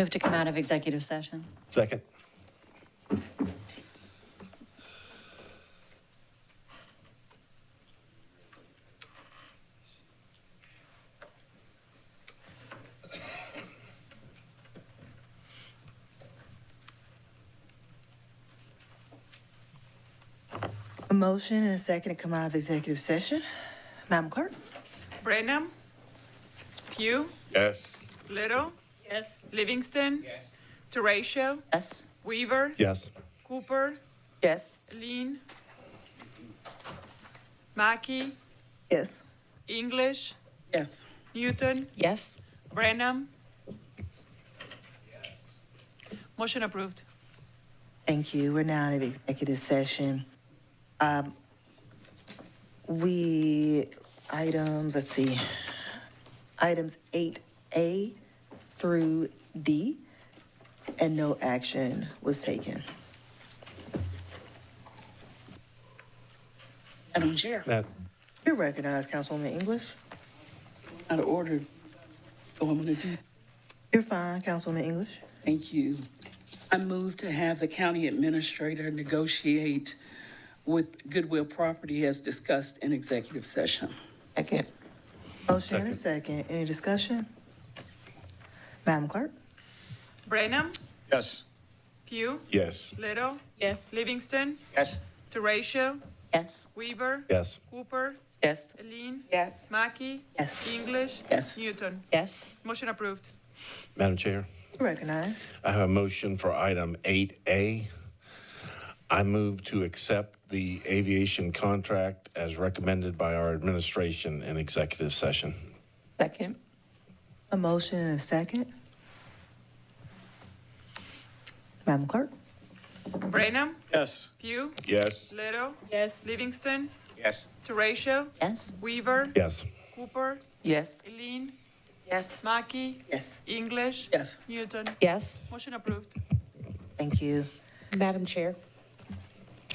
[SPEAKER 11] Move to come out of executive session.
[SPEAKER 5] Second.
[SPEAKER 1] A motion and a second to come out of executive session. Madam Clerk?
[SPEAKER 2] Brenham? Pugh?
[SPEAKER 5] Yes.
[SPEAKER 2] Little?
[SPEAKER 19] Yes.
[SPEAKER 2] Livingston? Yes. Teratio?
[SPEAKER 11] Yes.
[SPEAKER 2] Weaver?
[SPEAKER 5] Yes.
[SPEAKER 2] Cooper?
[SPEAKER 7] Yes.
[SPEAKER 2] Lean? Mackey?
[SPEAKER 1] Yes.
[SPEAKER 2] English?
[SPEAKER 19] Yes.
[SPEAKER 2] Newton?
[SPEAKER 7] Yes.
[SPEAKER 2] Brenham? Motion approved.
[SPEAKER 1] Thank you. We're now in executive session. Let's see, items 8A through D, and no action was taken.
[SPEAKER 19] Madam Chair,
[SPEAKER 1] You're recognized, Councilwoman English.
[SPEAKER 19] out of order. Oh, I'm going to do.
[SPEAKER 1] You're fine, Councilwoman English.
[SPEAKER 19] Thank you. I move to have the county administrator negotiate with Goodwill Property as discussed in executive session.
[SPEAKER 7] Second.
[SPEAKER 1] Motion and a second. Any discussion? Madam Clerk?
[SPEAKER 2] Brenham?
[SPEAKER 15] Yes.
[SPEAKER 2] Pugh?
[SPEAKER 5] Yes.
[SPEAKER 2] Little?
[SPEAKER 19] Yes.
[SPEAKER 2] Livingston?
[SPEAKER 15] Yes.
[SPEAKER 2] Teratio?
[SPEAKER 11] Yes.
[SPEAKER 2] Weaver?
[SPEAKER 5] Yes.
[SPEAKER 2] Cooper?
[SPEAKER 7] Yes.
[SPEAKER 2] Lean?
[SPEAKER 7] Yes.
[SPEAKER 2] Mackey?
[SPEAKER 1] Yes.
[SPEAKER 2] English?
[SPEAKER 19] Yes.
[SPEAKER 2] Newton?
[SPEAKER 7] Yes.
[SPEAKER 2] Motion approved.
[SPEAKER 5] Madam Chair,
[SPEAKER 1] You're recognized.
[SPEAKER 5] I have a motion for item 8A. I move to accept the aviation contract as recommended by our administration in executive session.
[SPEAKER 7] Second.
[SPEAKER 1] A motion and a second. Madam Clerk?
[SPEAKER 2] Brenham?
[SPEAKER 15] Yes.
[SPEAKER 2] Pugh?
[SPEAKER 5] Yes.
[SPEAKER 2] Little?
[SPEAKER 19] Yes.
[SPEAKER 2] Livingston?
[SPEAKER 18] Yes.
[SPEAKER 2] Teratio?
[SPEAKER 11] Yes.
[SPEAKER 2] Weaver?
[SPEAKER 5] Yes.
[SPEAKER 2] Cooper?
[SPEAKER 7] Yes.
[SPEAKER 2] Lean?
[SPEAKER 7] Yes.
[SPEAKER 2] Mackey?
[SPEAKER 1] Yes.
[SPEAKER 2] English?
[SPEAKER 19] Yes.
[SPEAKER 2] Newton?
[SPEAKER 7] Yes.
[SPEAKER 2] Motion approved.
[SPEAKER 1] Thank you.
[SPEAKER 12] Madam Chair,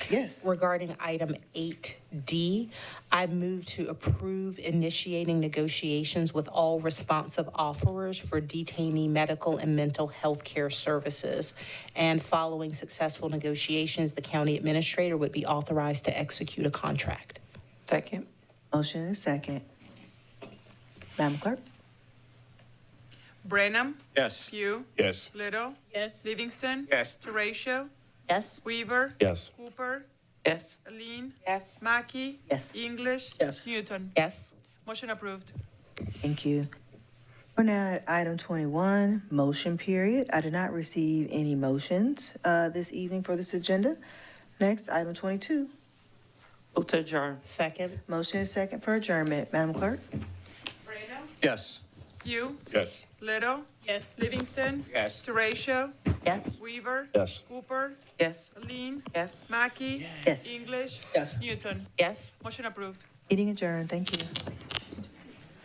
[SPEAKER 1] Yes.
[SPEAKER 12] regarding item 8D, I move to approve initiating negotiations with all responsive offerers for detainee medical and mental health care services. And following successful negotiations, the county administrator would be authorized to execute a contract.
[SPEAKER 7] Second.
[SPEAKER 1] Motion and a second. Madam Clerk?
[SPEAKER 2] Brenham?
[SPEAKER 15] Yes.
[SPEAKER 2] Pugh?
[SPEAKER 5] Yes.
[SPEAKER 2] Little?
[SPEAKER 19] Yes.
[SPEAKER 2] Livingston?
[SPEAKER 18] Yes.
[SPEAKER 2] Teratio?
[SPEAKER 11] Yes.
[SPEAKER 2] Weaver?
[SPEAKER 5] Yes.
[SPEAKER 2] Cooper?
[SPEAKER 7] Yes.
[SPEAKER 2] Lean?
[SPEAKER 7] Yes.
[SPEAKER 2] Mackey?
[SPEAKER 1] Yes.
[SPEAKER 2] English?
[SPEAKER 19] Yes.
[SPEAKER 2] Newton?
[SPEAKER 12] Yes.
[SPEAKER 2] Motion approved.
[SPEAKER 1] Thank you. We're now at item 21, motion period. I did not receive any motions this evening for this agenda. Next, item 22.
[SPEAKER 7] Move to adjourn.
[SPEAKER 12] Second.
[SPEAKER 1] Motion is second for adjournment. Madam Clerk?
[SPEAKER 2] Brenham?
[SPEAKER 15] Yes.
[SPEAKER 2] Pugh?
[SPEAKER 5] Yes.
[SPEAKER 2] Little?
[SPEAKER 19] Yes.
[SPEAKER 2] Livingston?
[SPEAKER 18] Yes.
[SPEAKER 2] Teratio?
[SPEAKER 11] Yes.
[SPEAKER 2] Weaver?
[SPEAKER 5] Yes.
[SPEAKER 2] Cooper?
[SPEAKER 7] Yes.
[SPEAKER 2] Lean?
[SPEAKER 7] Yes.
[SPEAKER 2] Mackey?
[SPEAKER 1] Yes.
[SPEAKER 2] English?
[SPEAKER 19] Yes.
[SPEAKER 2] Newton?
[SPEAKER 12] Yes.
[SPEAKER 2] Motion approved.
[SPEAKER 1] Meeting adjourned. Thank you.